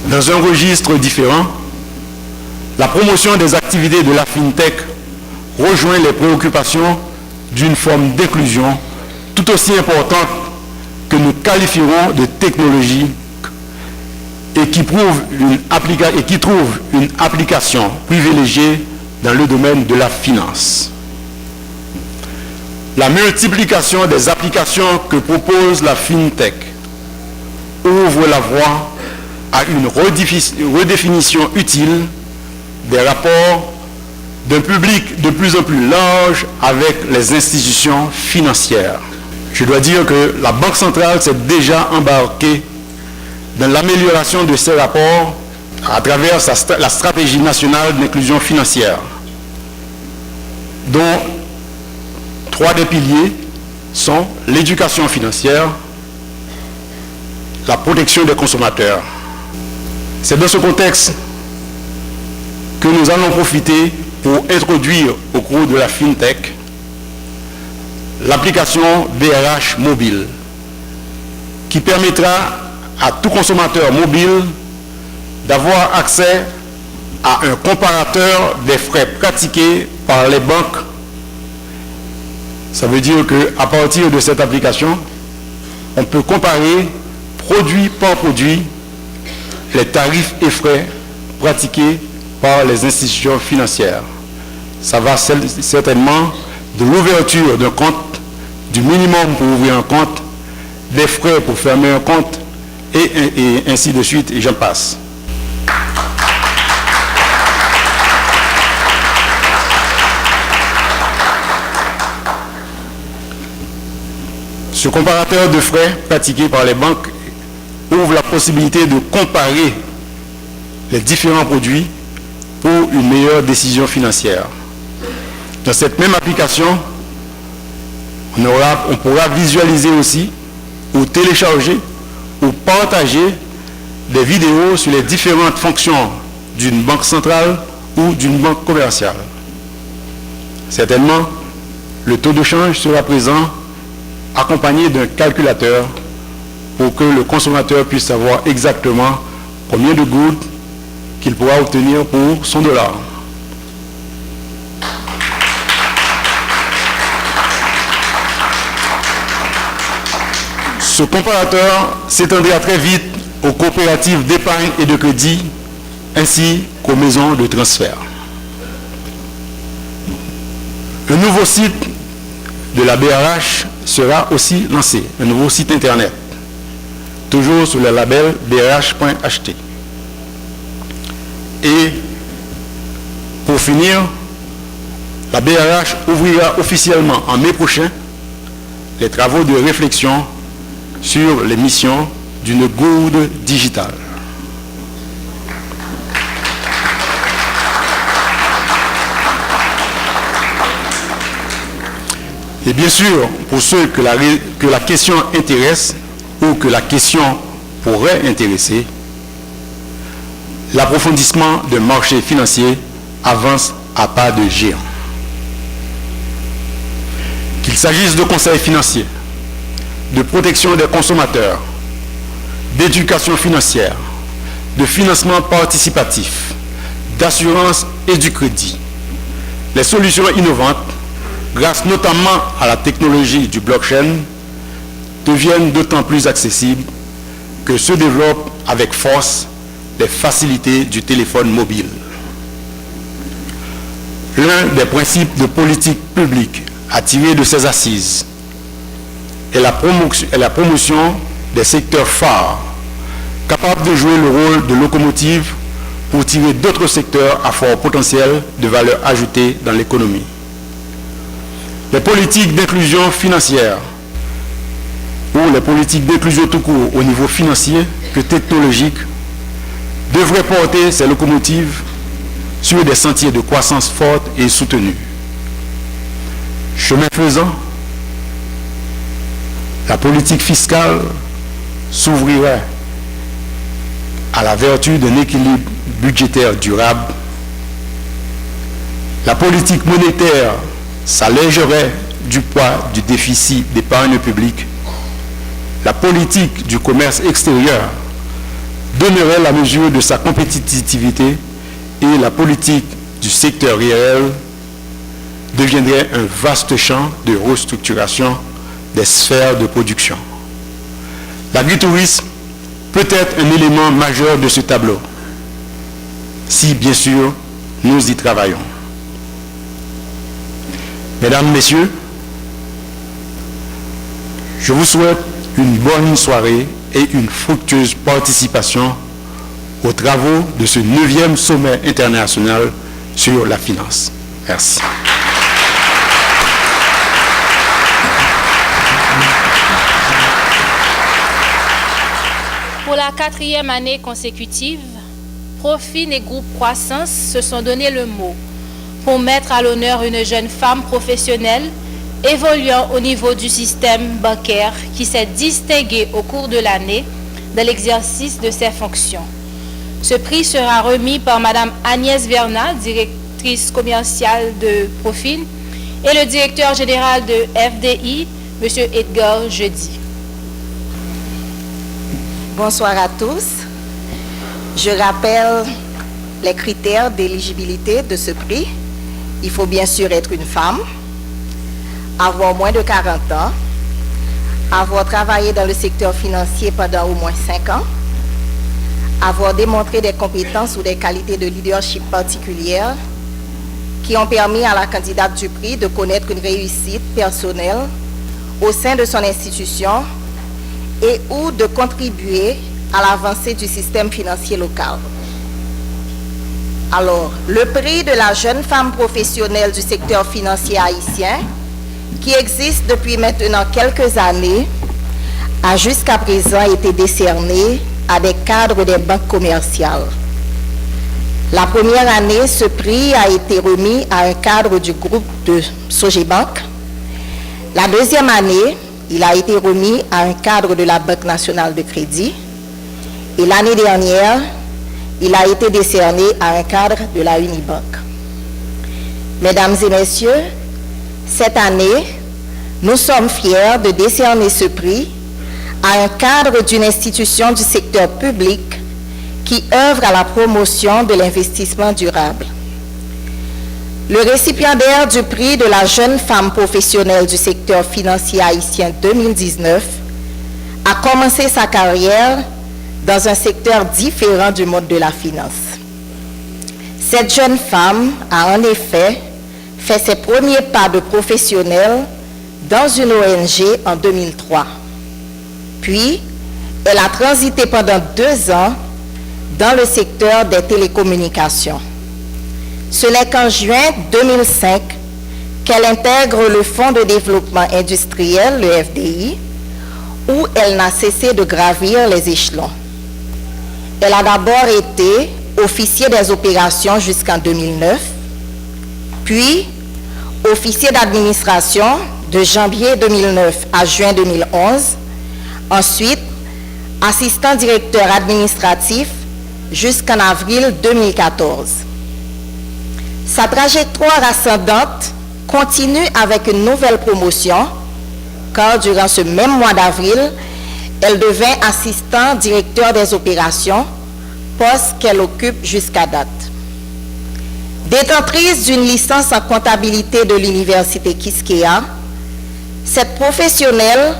Dans un registre différent, la promotion des activités de la FinTech rejoint les préoccupations d'une forme d'inclusion tout aussi importante que nous qualifierons de technologie et qui trouve une application privilégiée dans le domaine de la finance. La multiplication des applications que propose la FinTech ouvre la voie à une redéfinition utile des rapports d'un public de plus en plus large avec les institutions financières. Je dois dire que la Banque centrale s'est déjà embarquée dans l'amélioration de ces rapports à travers la stratégie nationale d'inclusion financière, dont 3 des piliers sont l'éducation financière, la protection des consommateurs. C'est dans ce contexte que nous allons profiter pour introduire au cours de la FinTech l'application BRH Mobile qui permettra à tout consommateur mobile d'avoir accès à un comparateur des frais pratiqués par les banques. Ça veut dire qu'à partir de cette application, on peut comparer produit par produit les tarifs et frais pratiqués par les institutions financières. Ça va certainement de l'ouverture d'un compte, du minimum pour ouvrir un compte, des frais pour fermer un compte, et ainsi de suite, et j'en passe. Ce comparateur de frais pratiqué par les banques ouvre la possibilité de comparer les différents produits pour une meilleure décision financière. Dans cette même application, on pourra visualiser aussi ou télécharger ou partager des vidéos sur les différentes fonctions d'une banque centrale ou d'une banque commerciale. Certainement, le taux de change sera présent accompagné d'un calculateur pour que le consommateur puisse savoir exactement combien de gouttes qu'il pourra obtenir pour son dollar. Ce comparateur s'étendra très vite aux coopératives d'épargne et de crédit ainsi qu'aux maisons de transfert. Un nouveau site de la BRH sera aussi lancé, un nouveau site internet, toujours sous le label brh.ht. Et pour finir, la BRH ouvrira officiellement en mai prochain les travaux de réflexion sur les missions d'une gourde digitale. Et bien sûr, pour ceux que la question intéresse ou que la question pourrait intéresser, l'approfondissement des marchés financiers avance à pas de géant. Qu'il s'agisse de conseils financiers, de protection des consommateurs, d'éducation financière, de financement participatif, d'assurance et du crédit. Les solutions innovantes, grâce notamment à la technologie du blockchain, deviennent d'autant plus accessibles que se développent avec force les facilités du téléphone mobile. L'un des principes de politique publique à tirer de ces assises est la promotion des secteurs phares, capables de jouer le rôle de locomotive pour tirer d'autres secteurs à fort potentiel de valeur ajoutée dans l'économie. Les politiques d'inclusion financière ou les politiques d'inclusion tout court au niveau financier que technologique devraient porter ces locomotives sur des sentiers de croissance forte et soutenue. Chemin faisant, la politique fiscale s'ouvrirait à la vertu d'un équilibre budgétaire durable. La politique monétaire s'allégerait du poids du déficit d'épargne publique. La politique du commerce extérieur donnerait la mesure de sa compétitivité et la politique du secteur réel deviendrait un vaste champ de restructuration des sphères de production. L'agritourisme peut être un élément majeur de ce tableau, si bien sûr nous y travaillons. Mesdames, Messieurs, je vous souhaite une bonne soirée et une fructueuse participation aux travaux de ce 9e sommet international sur la finance. Merci. Pour la 4e année consécutive, Profin et Groupe Croissance se sont donné le mot pour mettre à l'honneur une jeune femme professionnelle évoluant au niveau du système bancaire qui s'est distinguée au cours de l'année dans l'exercice de ses fonctions. Ce prix sera remis par Mme Agnès Vernat, directrice commerciale de Profin, et le directeur général de FDI, M. Edgar Jeudi. Bonsoir à tous. Je rappelle les critères d'éligibilité de ce prix. Il faut bien sûr être une femme, avoir moins de 40 ans, avoir travaillé dans le secteur financier pendant au moins 5 ans, avoir démontré des compétences ou des qualités de leadership particulières qui ont permis à la candidate du prix de connaître une réussite personnelle au sein de son institution et ou de contribuer à l'avancée du système financier local. Alors, le prix de la jeune femme professionnelle du secteur financier haïtien, qui existe depuis maintenant quelques années, a jusqu'à présent été décerné à des cadres des banques commerciales. La première année, ce prix a été remis à un cadre du groupe de Sogebank. La deuxième année, il a été remis à un cadre de la Banque nationale de crédit. Et l'année dernière, il a été décerné à un cadre de la Unibank. Mesdames et messieurs, cette année, nous sommes fiers de décerner ce prix à un cadre d'une institution du secteur public qui œuvre à la promotion de l'investissement durable. Le récipiendaire du prix de la jeune femme professionnelle du secteur financier haïtien 2019 a commencé sa carrière dans un secteur différent du monde de la finance. Cette jeune femme a en effet fait ses premiers pas de professionnelle dans une ONG en 2003. Puis, elle a transité pendant 2 ans dans le secteur des télécommunications. Ce n'est qu'en juin 2005 qu'elle intègre le Fonds de développement industriel, le FDI, où elle n'a cessé de gravir les échelons. Elle a d'abord été officier des opérations jusqu'en 2009, puis officier d'administration de janvier 2009 à juin 2011, ensuite assistant directeur administratif jusqu'en avril 2014. Sa trajectoire ascendante continue avec une nouvelle promotion, car durant ce même mois d'avril, elle devint assistant directeur des opérations, poste qu'elle occupe jusqu'à date. Détentrice d'une licence en comptabilité de l'université Quisqueya, cette professionnelle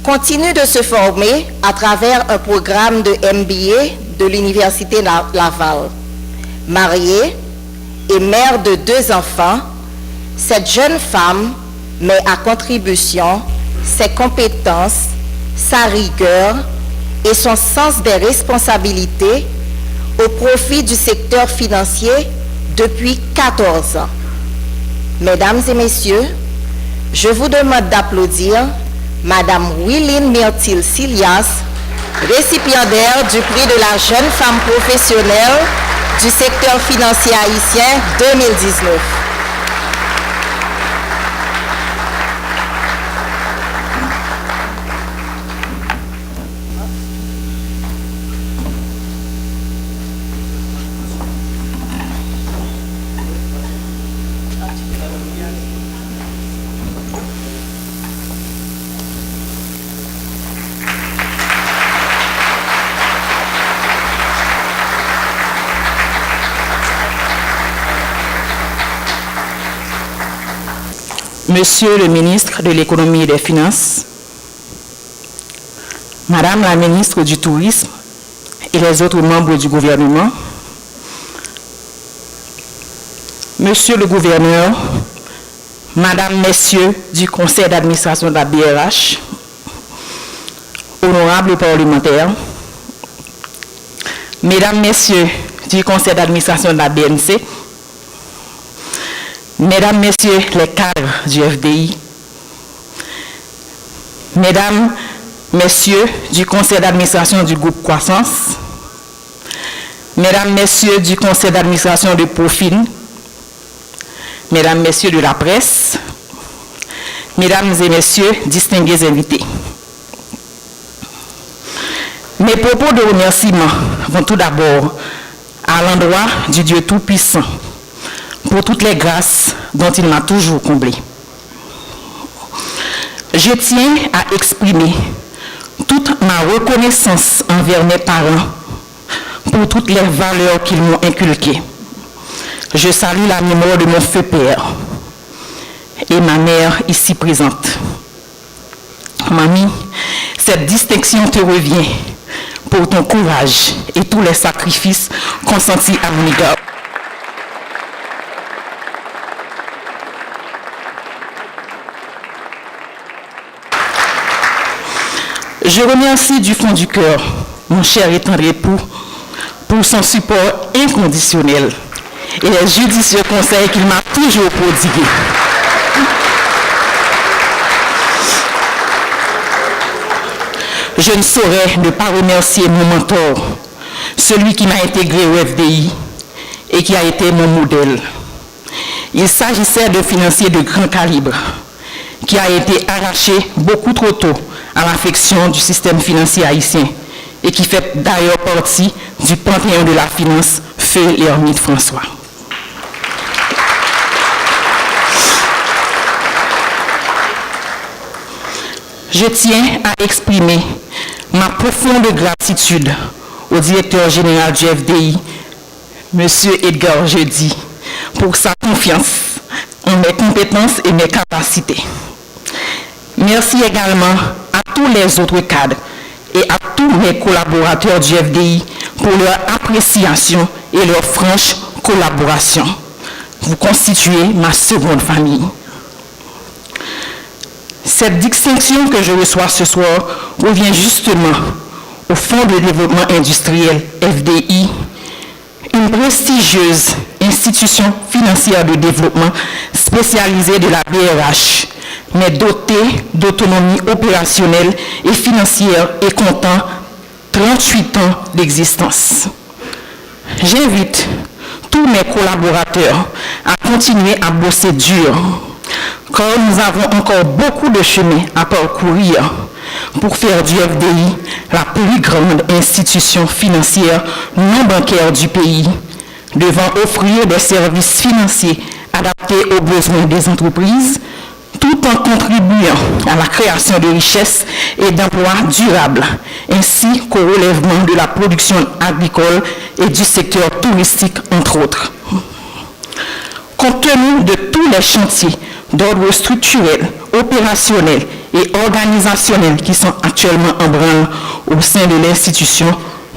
continue de se former à travers un programme de MBA de l'université Laval. Mariée et mère de 2 enfants, cette jeune femme met à contribution ses compétences, sa rigueur et son sens des responsabilités au profit du secteur financier depuis 14 ans. Mesdames et messieurs, je vous demande d'applaudir Madame Willine Myrtil Silias, récipiendaire du prix de la jeune femme professionnelle du secteur financier haïtien 2019. Monsieur le ministre de l'Économie et des Finances, Madame la ministre du Tourisme et les autres membres du gouvernement, Monsieur le gouverneur, Madame, Messieurs du Conseil d'administration de la BRH, honorables parlementaires, Mesdames, Messieurs du Conseil d'administration de la BNC, Mesdames, Messieurs les cadres du FDI, Mesdames, Messieurs du Conseil d'administration du groupe Croissance, Mesdames, Messieurs du Conseil d'administration de Profine, Mesdames, Messieurs de la presse, Mesdames et Messieurs, distingués invités. Mes propos de remerciement vont tout d'abord à l'endroit du Dieu Tout-Puissant pour toutes les grâces dont il m'a toujours comblé. Je tiens à exprimer toute ma reconnaissance envers mes parents pour toutes les valeurs qu'ils m'ont inculquées. Je salue la mémoire de mon feu père et ma mère ici présente. Mamie, cette distinction te revient pour ton courage et tous les sacrifices consentis à mon égard. Je remercie du fond du cœur mon cher et tendre époux pour son support inconditionnel et les judicieux conseils qu'il m'a toujours prodigués. Je ne saurais ne pas remercier mon mentor, celui qui m'a intégré au FDI et qui a été mon modèle. Il s'agissait d'un financier de grand calibre qui a été arraché beaucoup trop tôt à l'affection du système financier haïtien et qui fait d'ailleurs partie du panthéon de la finance, feu l'ermite François. Je tiens à exprimer ma profonde gratitude au directeur général du FDI, M. Edgar Jeudi, pour sa confiance en mes compétences et mes capacités. Merci également à tous les autres cadres et à tous mes collaborateurs du FDI pour leur appréciation et leur franche collaboration. Vous constituez ma seconde famille. Cette distinction que je reçois ce soir revient justement au Fonds de développement industriel FDI, une prestigieuse institution financière de développement spécialisée de la BRH, mais dotée d'autonomie opérationnelle et financière et comptant 38 ans d'existence. J'invite tous mes collaborateurs à continuer à bosser dur, car nous avons encore beaucoup de chemin à parcourir pour faire du FDI la plus grande institution financière non bancaire du pays, devant offrir des services financiers adaptés aux besoins des entreprises, tout en contribuant à la création de richesses et d'emplois durables, ainsi qu'au relèvement de la production agricole et du secteur touristique, entre autres. Compte tenu de tous les chantiers d'ordre structurel, opérationnel et organisationnel qui sont actuellement en branle au sein de l'institution,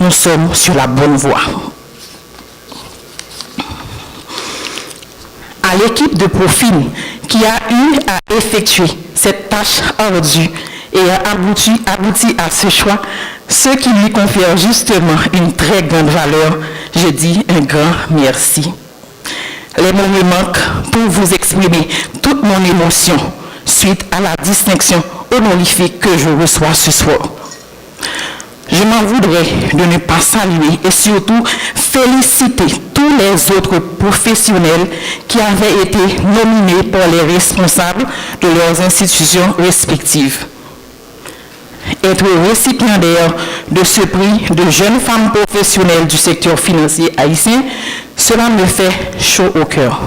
nous sommes sur la bonne voie. À l'équipe de Profil qui a eu à effectuer cette tâche ardue et a abouti à ce choix, ce qui lui confère justement une très grande valeur, je dis un grand merci. Les mots me manquent pour vous exprimer toute mon émotion suite à la distinction honorifique que je reçois ce soir. Je m'en voudrais de ne pas saluer et surtout féliciter tous les autres professionnels qui avaient été nominés par les responsables de leurs institutions respectives. Être récipiendaire de ce prix de jeunes femmes professionnelles du secteur financier haïtien, cela me fait chaud au cœur.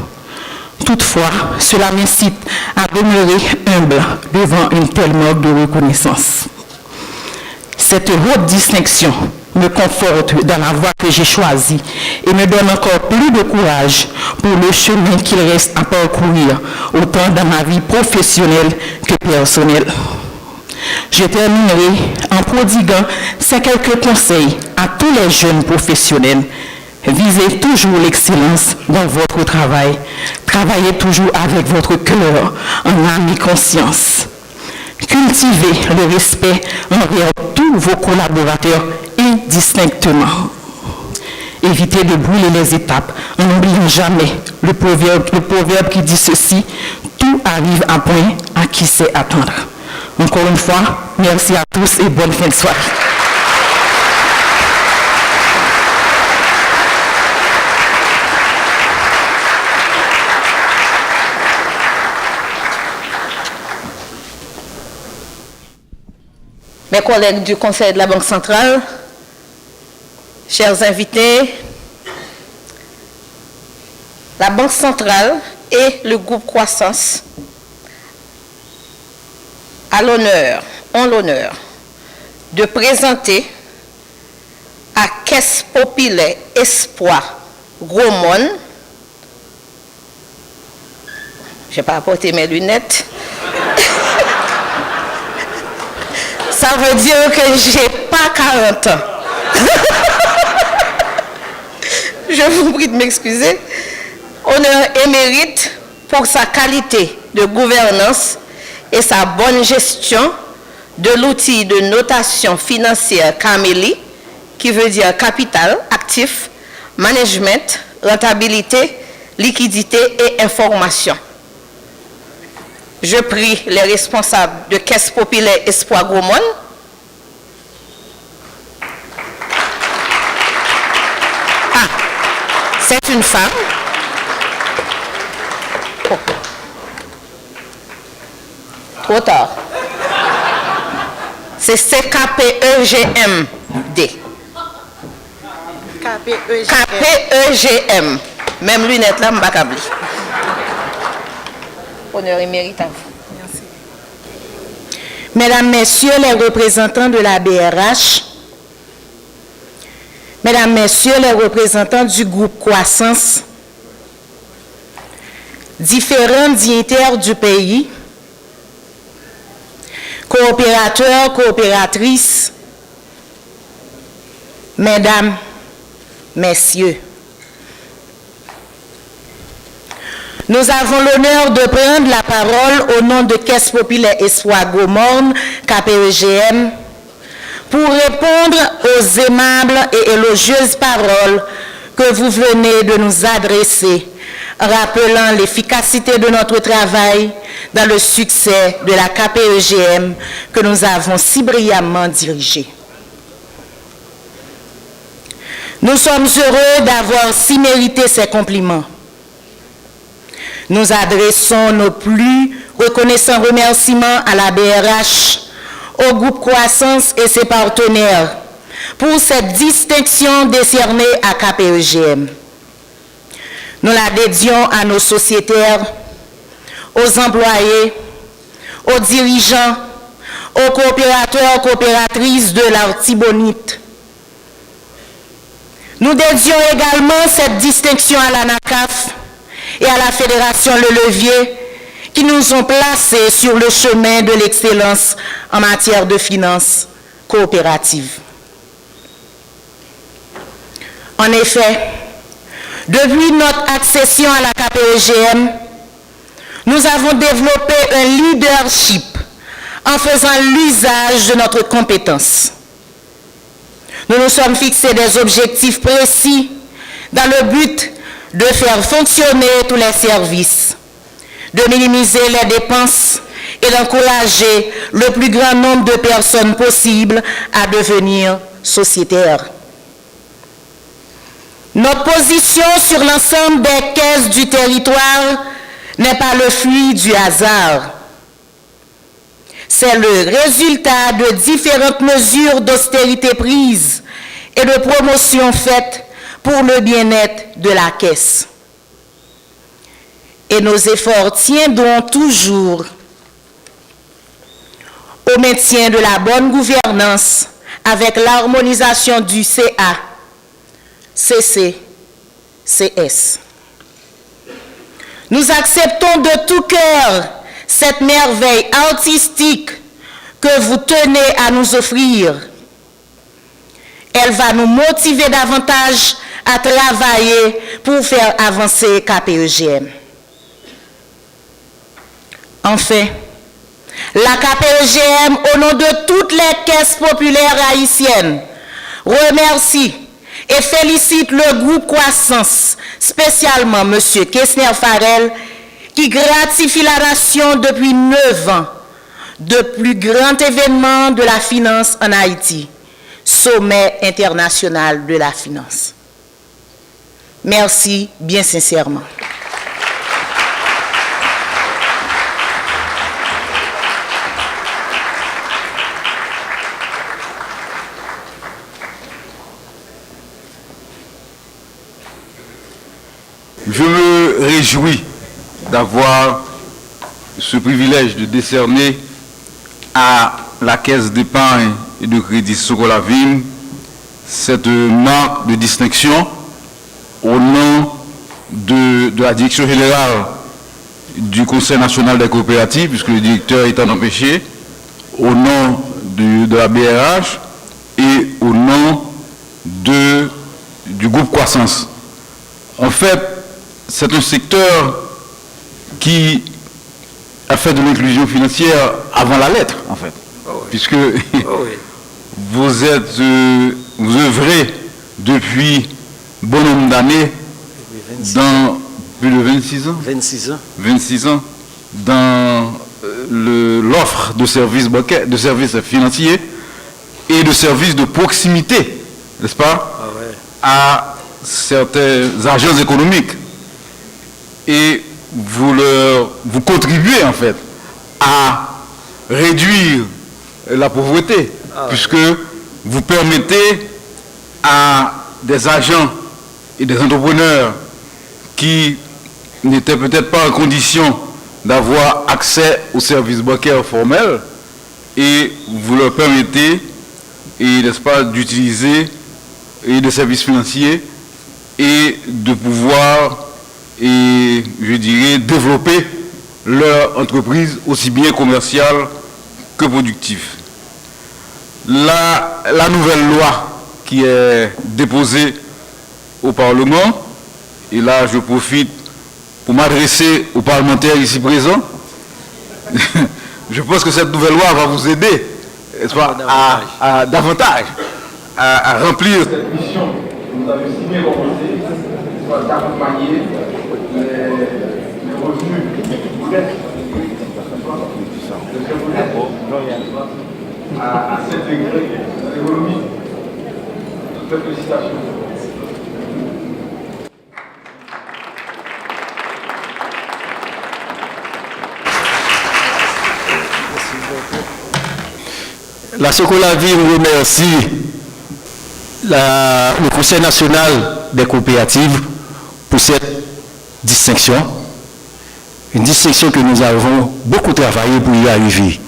Toutefois, cela m'incite à demeurer humble devant une telle marque de reconnaissance. Cette haute distinction me conforte dans la voie que j'ai choisie et me donne encore plus de courage pour le chemin qu'il reste à parcourir, autant dans ma vie professionnelle que personnelle. Je terminerai en prodiguant ces quelques conseils à tous les jeunes professionnels. Visez toujours l'excellence dans votre travail. Travaillez toujours avec votre cœur, en âme et conscience. Cultivez le respect envers tous vos collaborateurs indistinctement. Évitez de brûler les étapes en n'oubliant jamais le proverbe qui dit ceci: tout arrive à point à qui sait attendre. Encore une fois, merci à tous et bonne fin de soirée. Mes collègues du Conseil de la Banque centrale, chers invités, la Banque centrale et le groupe Croissance ont l'honneur de présenter à Caisse Populaire Espoir Grosmont. Je n'ai pas apporté mes lunettes. Ça veut dire que je n'ai pas 40 ans. Je vous prie de m'excuser. Honneur et mérite pour sa qualité de gouvernance et sa bonne gestion de l'outil de notation financière CAMELI, qui veut dire capital, actif, management, rentabilité, liquidité et information. Je prie les responsables de Caisse Populaire Espoir Grosmont c'est une femme. Oh. Trop tard. C'est CKPEGMD. KPEGM. Même lunette là, je ne vais pas oublier. Honneur et mérite à vous. Merci. Mesdames, Messieurs les représentants de la BRH, Mesdames, Messieurs les représentants du groupe Croissance, différents dignitaires du pays, coopérateurs, coopératrices, Mesdames, Messieurs, nous avons l'honneur de prendre la parole au nom de Caisse Populaire Espoir Grosmont, KPEGM, pour répondre aux aimables et élogieuses paroles que vous venez de nous adresser, rappelant l'efficacité de notre travail dans le succès de la KPEGM que nous avons si brillamment dirigé. Nous sommes heureux d'avoir si mérité ces compliments. Nous adressons nos plus reconnaissants remerciements à la BRH, au groupe Croissance et ses partenaires pour cette distinction décernée à KPEGM. Nous la dédions à nos sociétaires, aux employés, aux dirigeants, aux coopérateurs, coopératrices de l'Artibonite. Nous dédions également cette distinction à l'ANACAF et à la Fédération Le Levier qui nous ont placés sur le chemin de l'excellence en matière de finances coopératives. En effet, depuis notre accession à la KPEGM, nous avons développé un leadership en faisant l'usage de notre compétence. Nous nous sommes fixés des objectifs précis dans le but de faire fonctionner tous les services, de minimiser les dépenses et d'encourager le plus grand nombre de personnes possible à devenir sociétaires. Notre position sur l'ensemble des caisses du territoire n'est pas le fruit du hasard. C'est le résultat de différentes mesures d'austérité prises et de promotion faites pour le bien-être de la caisse. Et nos efforts tiendront toujours au maintien de la bonne gouvernance avec l'harmonisation du CA, CC, CS. Nous acceptons de tout cœur cette merveille artistique que vous tenez à nous offrir. Elle va nous motiver davantage à travailler pour faire avancer KPEGM. Enfin, la KPEGM, au nom de toutes les caisses populaires haïtiennes, remercie et félicite le groupe Croissance, spécialement M. Kessner Farel, qui gratifie la nation depuis 9 ans de plus grand événement de la finance en Haïti, Sommet international de la finance. Merci bien sincèrement. Je me réjouis d'avoir ce privilège de décerner à la Caisse d'épargne et de crédit Socolavim cette marque de distinction au nom de la direction générale du Conseil national des coopératives, puisque le directeur est empêché, au nom de la BRH et au nom du groupe Croissance. En fait, c'est un secteur qui a fait de l'inclusion financière avant la lettre, en fait, puisque vous œuvrez depuis bon nombre d'années dans plus de 26 ans. 26 ans dans l'offre de services bancaires, de services financiers et de services de proximité, n'est-ce pas, à certains agents économiques. Et vous contribuez en fait à réduire la pauvreté, puisque vous permettez à des agents et des entrepreneurs qui n'étaient peut-être pas en condition d'avoir accès aux services bancaires formels, et vous leur permettez, n'est-ce pas, d'utiliser des services financiers et de pouvoir, je dirais, développer leur entreprise aussi bien commerciale que productive. La nouvelle loi qui est déposée au Parlement, et là je profite pour m'adresser aux parlementaires ici présents, je pense que cette nouvelle loi va vous aider à davantage à remplir cette mission que vous avez si bien commencé, d'accompagner les revenus à s'intégrer dans l'économie. Félicitations. La Socolavim remercie le Conseil national des coopératives pour cette distinction. Une distinction que nous avons beaucoup travaillé pour y arriver.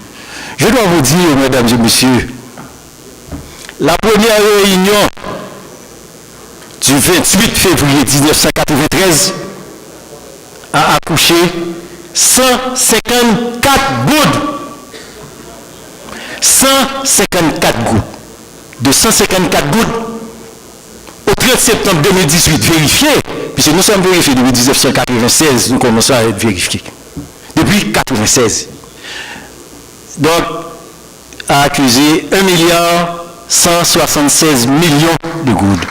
Je dois vous dire, mesdames et messieurs, la première réunion du 28 février 1993 a accouché 154 gouttes. 154 gouttes. De 154 gouttes au 30 septembre 2018 vérifié, puisque nous sommes vérifiés depuis 1996, nous commençons à être vérifiés. Depuis 1996. Donc, a accusé 1,176 milliard de gouttes.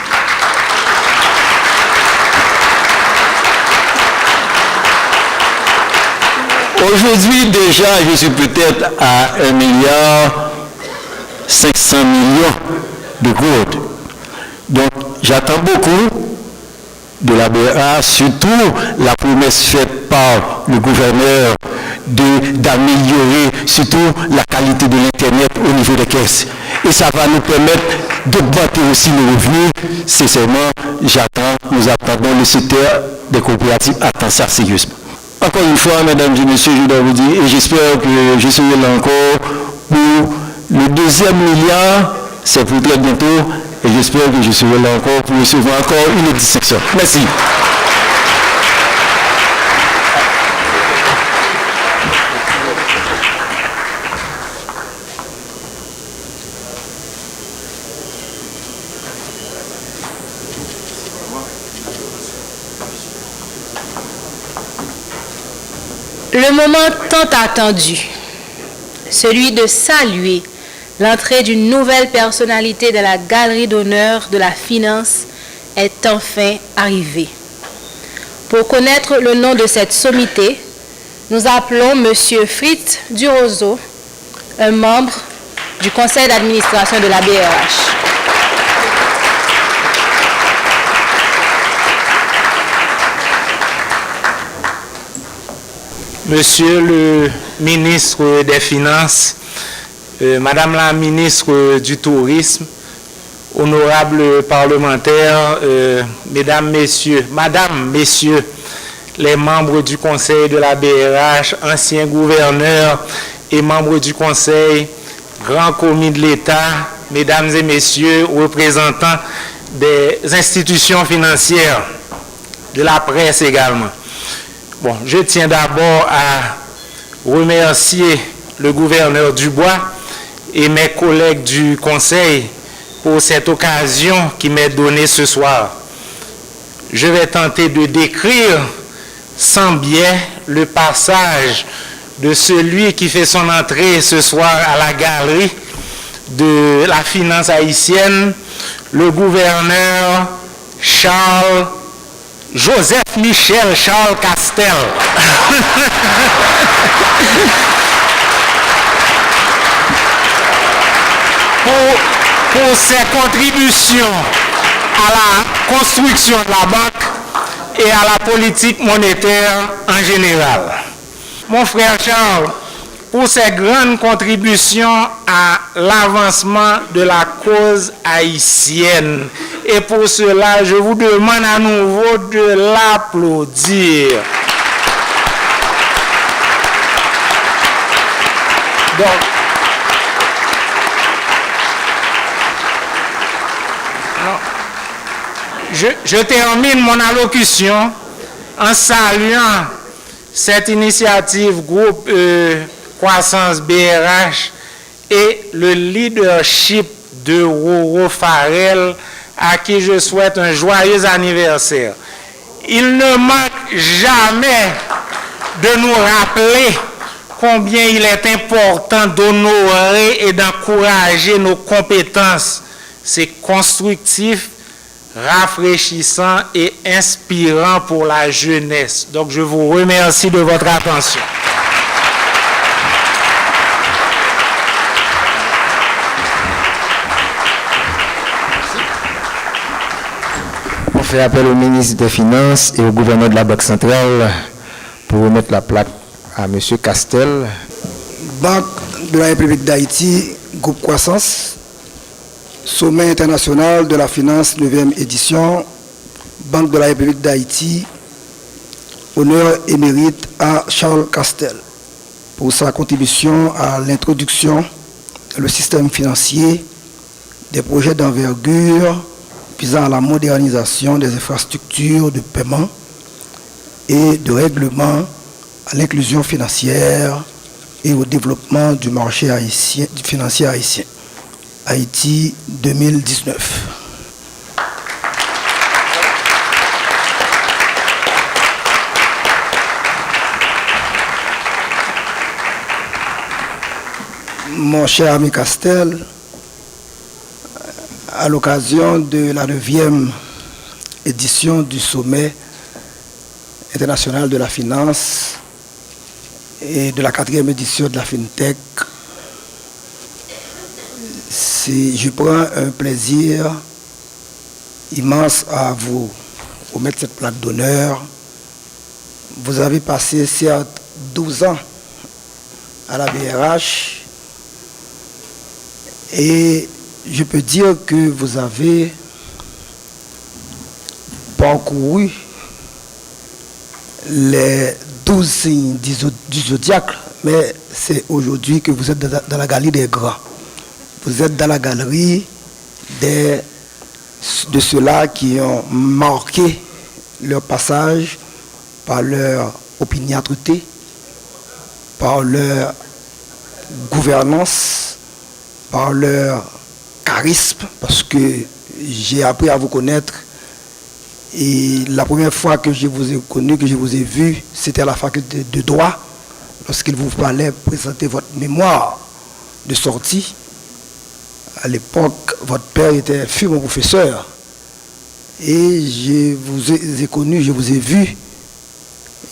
Aujourd'hui, déjà, je suis peut-être à 1,5 milliard de gouttes. Donc, j'attends beaucoup de la BA, surtout la promesse faite par le gouverneur d'améliorer surtout la qualité de l'Internet au niveau des caisses. Et ça va nous permettre d'augmenter aussi nos revenus. Sincèrement, nous attendons le secteur des coopératives attend ça sérieusement. Encore une fois, mesdames et messieurs, je dois vous dire, et j'espère que je serai là encore pour le deuxième milliard, c'est pour très bientôt, et j'espère que je serai là encore pour recevoir encore une autre distinction. Merci. Le moment tant attendu, celui de saluer l'entrée d'une nouvelle personnalité de la galerie d'honneur de la finance, est enfin arrivé. Pour connaître le nom de cette sommité, nous appelons M. Fritz Durozo, un membre du conseil d'administration de la BRH. Monsieur le ministre des Finances, Madame la ministre du Tourisme, honorables parlementaires, Mesdames, Messieurs, les membres du conseil de la BRH, anciens gouverneurs et membres du conseil grands commis de l'État, mesdames et messieurs, représentants des institutions financières, de la presse également. Bon, je tiens d'abord à remercier le gouverneur Dubois et mes collègues du Conseil pour cette occasion qui m'est donnée ce soir. Je vais tenter de décrire sans biais le passage de celui qui fait son entrée ce soir à la galerie de la finance haïtienne, le gouverneur Joseph Michel Charles Castel. pour ses contributions à la construction de la banque et à la politique monétaire en général. Mon frère Charles, pour ses grandes contributions à l'avancement de la cause haïtienne. Et pour cela, je vous demande à nouveau de l'applaudir. Donc, je termine mon allocution en saluant cette initiative groupe Croissance BRH et le leadership de Roro Farel, à qui je souhaite un joyeux anniversaire. Il ne manque jamais de nous rappeler combien il est important d'honorer et d'encourager nos compétences. C'est constructif, rafraîchissant et inspirant pour la jeunesse. Donc je vous remercie de votre attention. On fait appel au ministre des Finances et au gouverneur de la Banque centrale pour remettre la plaque à M. Castel. Banque de la République d'Haïti, groupe Croissance, Sommet international de la finance, 9e édition, Banque de la République d'Haïti, honneur et mérite à Charles Castel pour sa contribution à l'introduction dans le système financier des projets d'envergure visant à la modernisation des infrastructures de paiement et de règlement à l'inclusion financière et au développement du marché haïtien, du financier haïtien. Haïti 2019. Mon cher ami Castel, à l'occasion de la 9e édition du sommet international de la finance et de la 4e édition de la FinTech, je prends un plaisir immense à vous remettre cette plaque d'honneur. Vous avez passé certes 12 ans à la BRH et je peux dire que vous avez parcouru les 12 signes du zodiaque, mais c'est aujourd'hui que vous êtes dans la galerie des grands. Vous êtes dans la galerie de ceux-là qui ont marqué leur passage par leur opiniâtreté, par leur gouvernance, par leur charisme, parce que j'ai appris à vous connaître et la première fois que je vous ai connu, que je vous ai vu, c'était à la faculté de droit, lorsqu'il vous fallait présenter votre mémoire de sortie. À l'époque, votre père fut mon professeur et je vous ai connu, je vous ai vu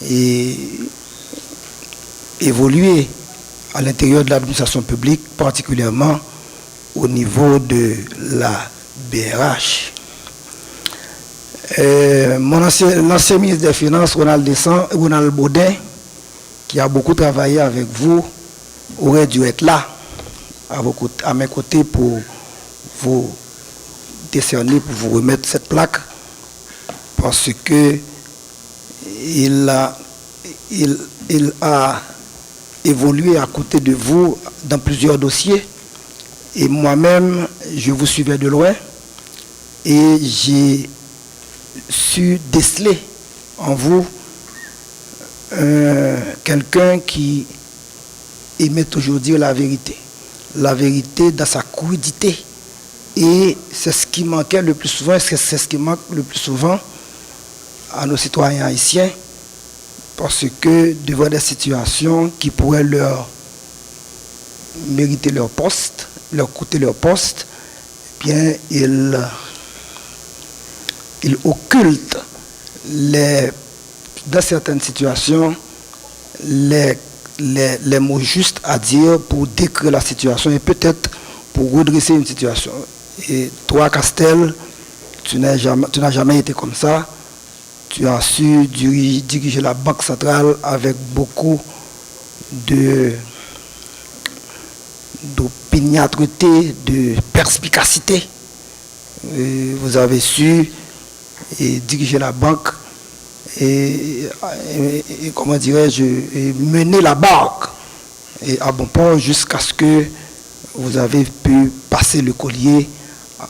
et évoluer à l'intérieur de l'administration publique, particulièrement au niveau de la BRH. L'ancien ministre des Finances, Ronald Baudin, qui a beaucoup travaillé avec vous, aurait dû être là, à mes côtés, pour vous décerner, pour vous remettre cette plaque, parce que il a évolué à côté de vous dans plusieurs dossiers, Et moi-même, je vous suivais de loin et j'ai su déceler en vous quelqu'un qui aimait toujours dire la vérité dans sa crudité. Et c'est ce qui manquait le plus souvent, c'est ce qui manque le plus souvent à nos citoyens haïtiens, parce que devant des situations qui pourraient leur mériter leur poste, leur coûter leur poste, eh bien, ils occultent dans certaines situations les mots justes à dire pour décrire la situation et peut-être pour redresser une situation. Et toi, Castel, tu n'as jamais été comme ça. Tu as su diriger la Banque centrale avec beaucoup d'opiniâtreté, de perspicacité. Et vous avez su diriger la banque et comment dirais-je, mener la barque à bon port jusqu'à ce que vous avez pu passer le collier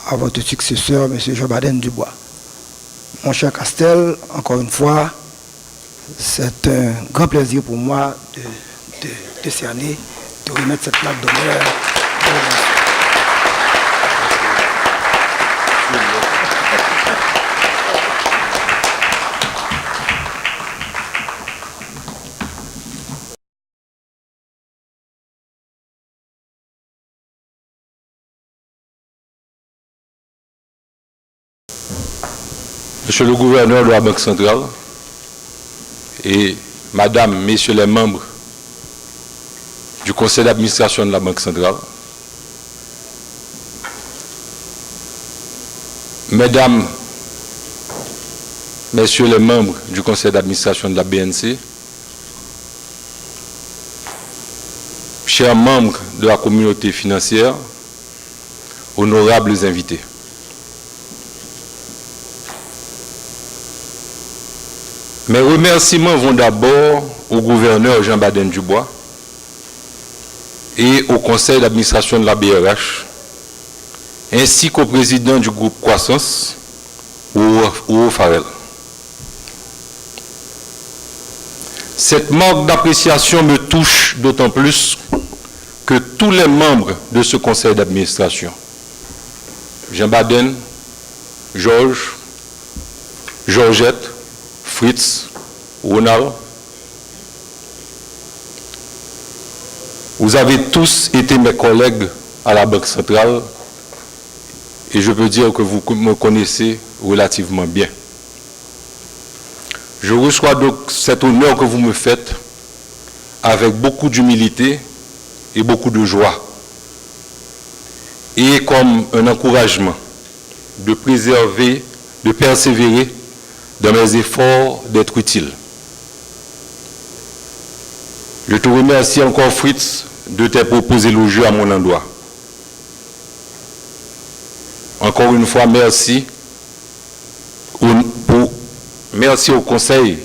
à votre successeur, M. Jean-Baden Dubois. Mon cher Castel, encore une fois, c'est un grand plaisir pour moi de décerner, de remettre cette plaque d'honneur. Monsieur le gouverneur de la Banque centrale et Madame, Messieurs les membres du conseil d'administration de la Banque centrale, Mesdames, Messieurs les membres du conseil d'administration de la BNC, chers membres de la communauté financière, honorables invités. Mes remerciements vont d'abord au gouverneur Jean-Baden Dubois et au conseil d'administration de la BRH, ainsi qu'au président du groupe Croissance, Ouro Farel. Cette marque d'appréciation me touche d'autant plus que tous les membres de ce conseil d'administration, Jean-Baden, Georges, Georgette, Fritz, Ronald, vous avez tous été mes collègues à la Banque centrale et je peux dire que vous me connaissez relativement bien. Je reçois donc cet honneur que vous me faites avec beaucoup d'humilité et beaucoup de joie et comme un encouragement de persévérer dans mes efforts d'être utile. Je te remercie encore, Fritz, de tes propos élogieux à mon endroit. Encore une fois, merci. Merci au conseil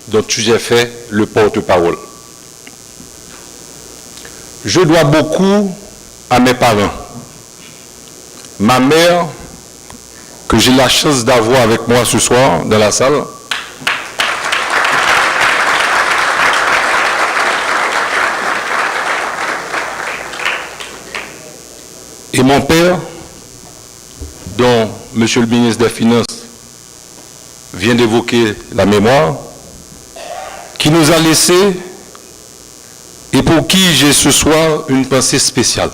dont tu as fait le porte-parole. Je dois beaucoup à mes parents. Ma mère, que j'ai la chance d'avoir avec moi ce soir dans la salle. Et mon père, dont Monsieur le ministre des Finances vient d'évoquer la mémoire, qui nous a laissés et pour qui j'ai ce soir une pensée spéciale.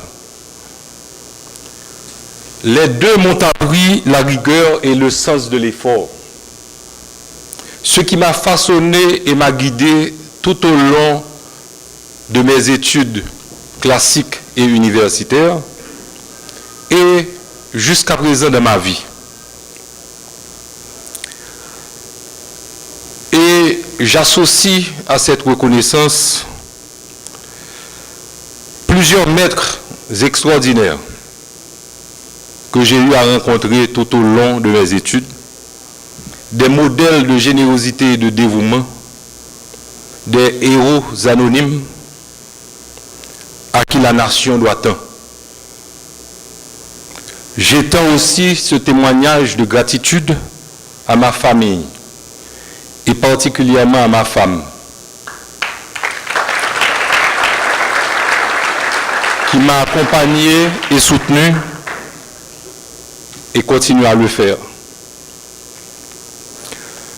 Les deux m'ont appris la rigueur et le sens de l'effort, ce qui m'a façonné et m'a guidé tout au long de mes études classiques et universitaires et jusqu'à présent dans ma vie. Et j'associe à cette reconnaissance plusieurs maîtres extraordinaires que j'ai eu à rencontrer tout au long de mes études, des modèles de générosité et de dévouement, des héros anonymes à qui la nation doit tant. J'étends aussi ce témoignage de gratitude à ma famille et particulièrement à ma femme, qui m'a accompagné et soutenu et continue à le faire.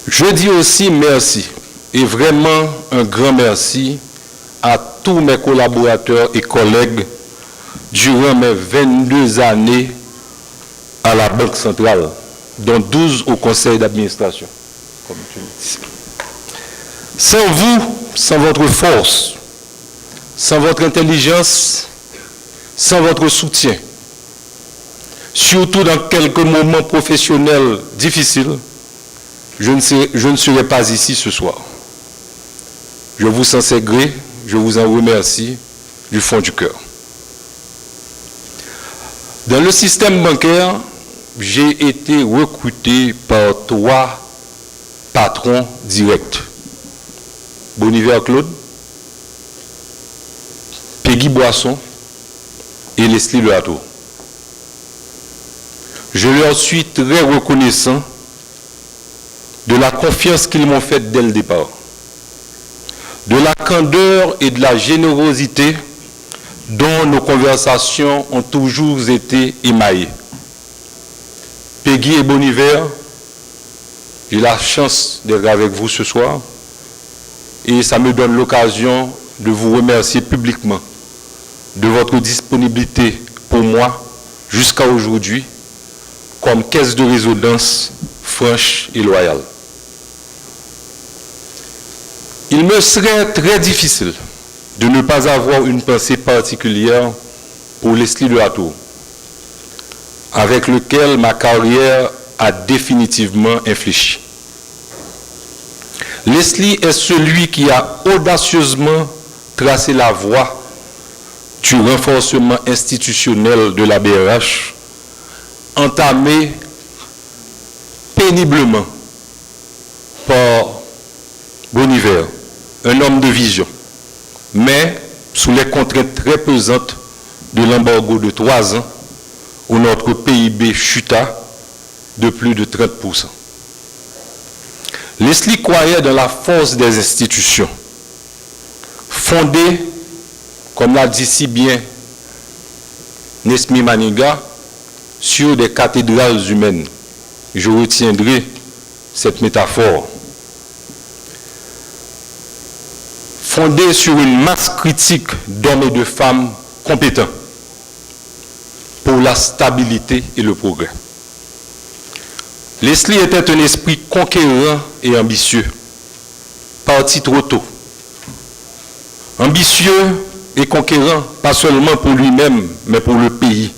Je dis aussi merci, et vraiment un grand merci à tous mes collaborateurs et collègues durant mes 22 années à la Banque centrale, dont 12 au conseil d'administration. Comme tu le dis. Sans vous, sans votre force, sans votre intelligence, sans votre soutien, surtout dans quelques moments professionnels difficiles, je ne serais pas ici ce soir. Je vous sens ses gré, je vous en remercie du fond du cœur. Dans le système bancaire, j'ai été recruté par 3 patrons directs. Boniver Claude, Peggy Boisson et Leslie Lehato. Je leur suis très reconnaissant de la confiance qu'ils m'ont faite dès le départ, de la candeur et de la générosité dont nos conversations ont toujours été émaillées. Peggy et Boniver, j'ai la chance d'être avec vous ce soir et ça me donne l'occasion de vous remercier publiquement de votre disponibilité pour moi jusqu'à aujourd'hui comme caisse de résonance franche et loyale. Il me serait très difficile de ne pas avoir une pensée particulière pour Leslie Lehato, avec lequel ma carrière a définitivement infléchi. Leslie est celui qui a audacieusement tracé la voie du renforcement institutionnel de la BRH, entamé péniblement par Boniver, un homme de vision, mais sous les contraintes très pesantes de l'embargo de 3 ans, où notre PIB chuta de plus de 30%. Leslie croyait dans la force des institutions, fondées, comme l'a dit si bien Nesmi Maniga, sur des cathédrales humaines. Je retiendrai cette métaphore. Fondée sur une masse critique d'hommes et de femmes compétents pour la stabilité et le progrès. Leslie était un esprit conquérant et ambitieux, parti trop tôt. Ambitieux et conquérant, pas seulement pour lui-même, mais pour le pays,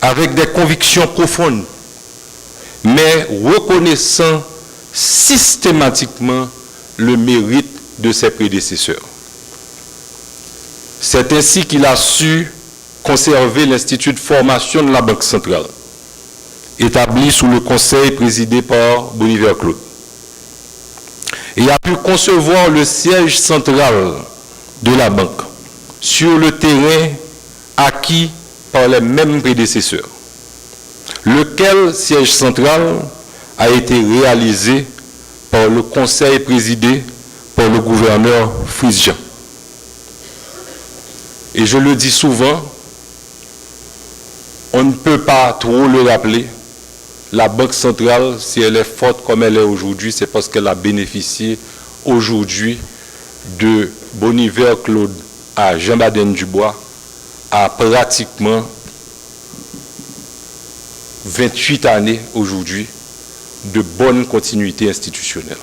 avec des convictions profondes, mais reconnaissant systématiquement le mérite de ses prédécesseurs. C'est ainsi qu'il a su conserver l'Institut de formation de la Banque centrale, établi sous le conseil présidé par Boniver Claude, et a pu concevoir le siège central de la banque sur le terrain acquis par les mêmes prédécesseurs, lequel siège central a été réalisé par le conseil présidé par le gouverneur Fritz Jean. Et je le dis souvent, on ne peut pas trop le rappeler, la Banque centrale, si elle est forte comme elle est aujourd'hui, c'est parce qu'elle a bénéficié aujourd'hui de Boniver Claude à Jean-Baden Dubois à pratiquement 28 années aujourd'hui de bonne continuité institutionnelle.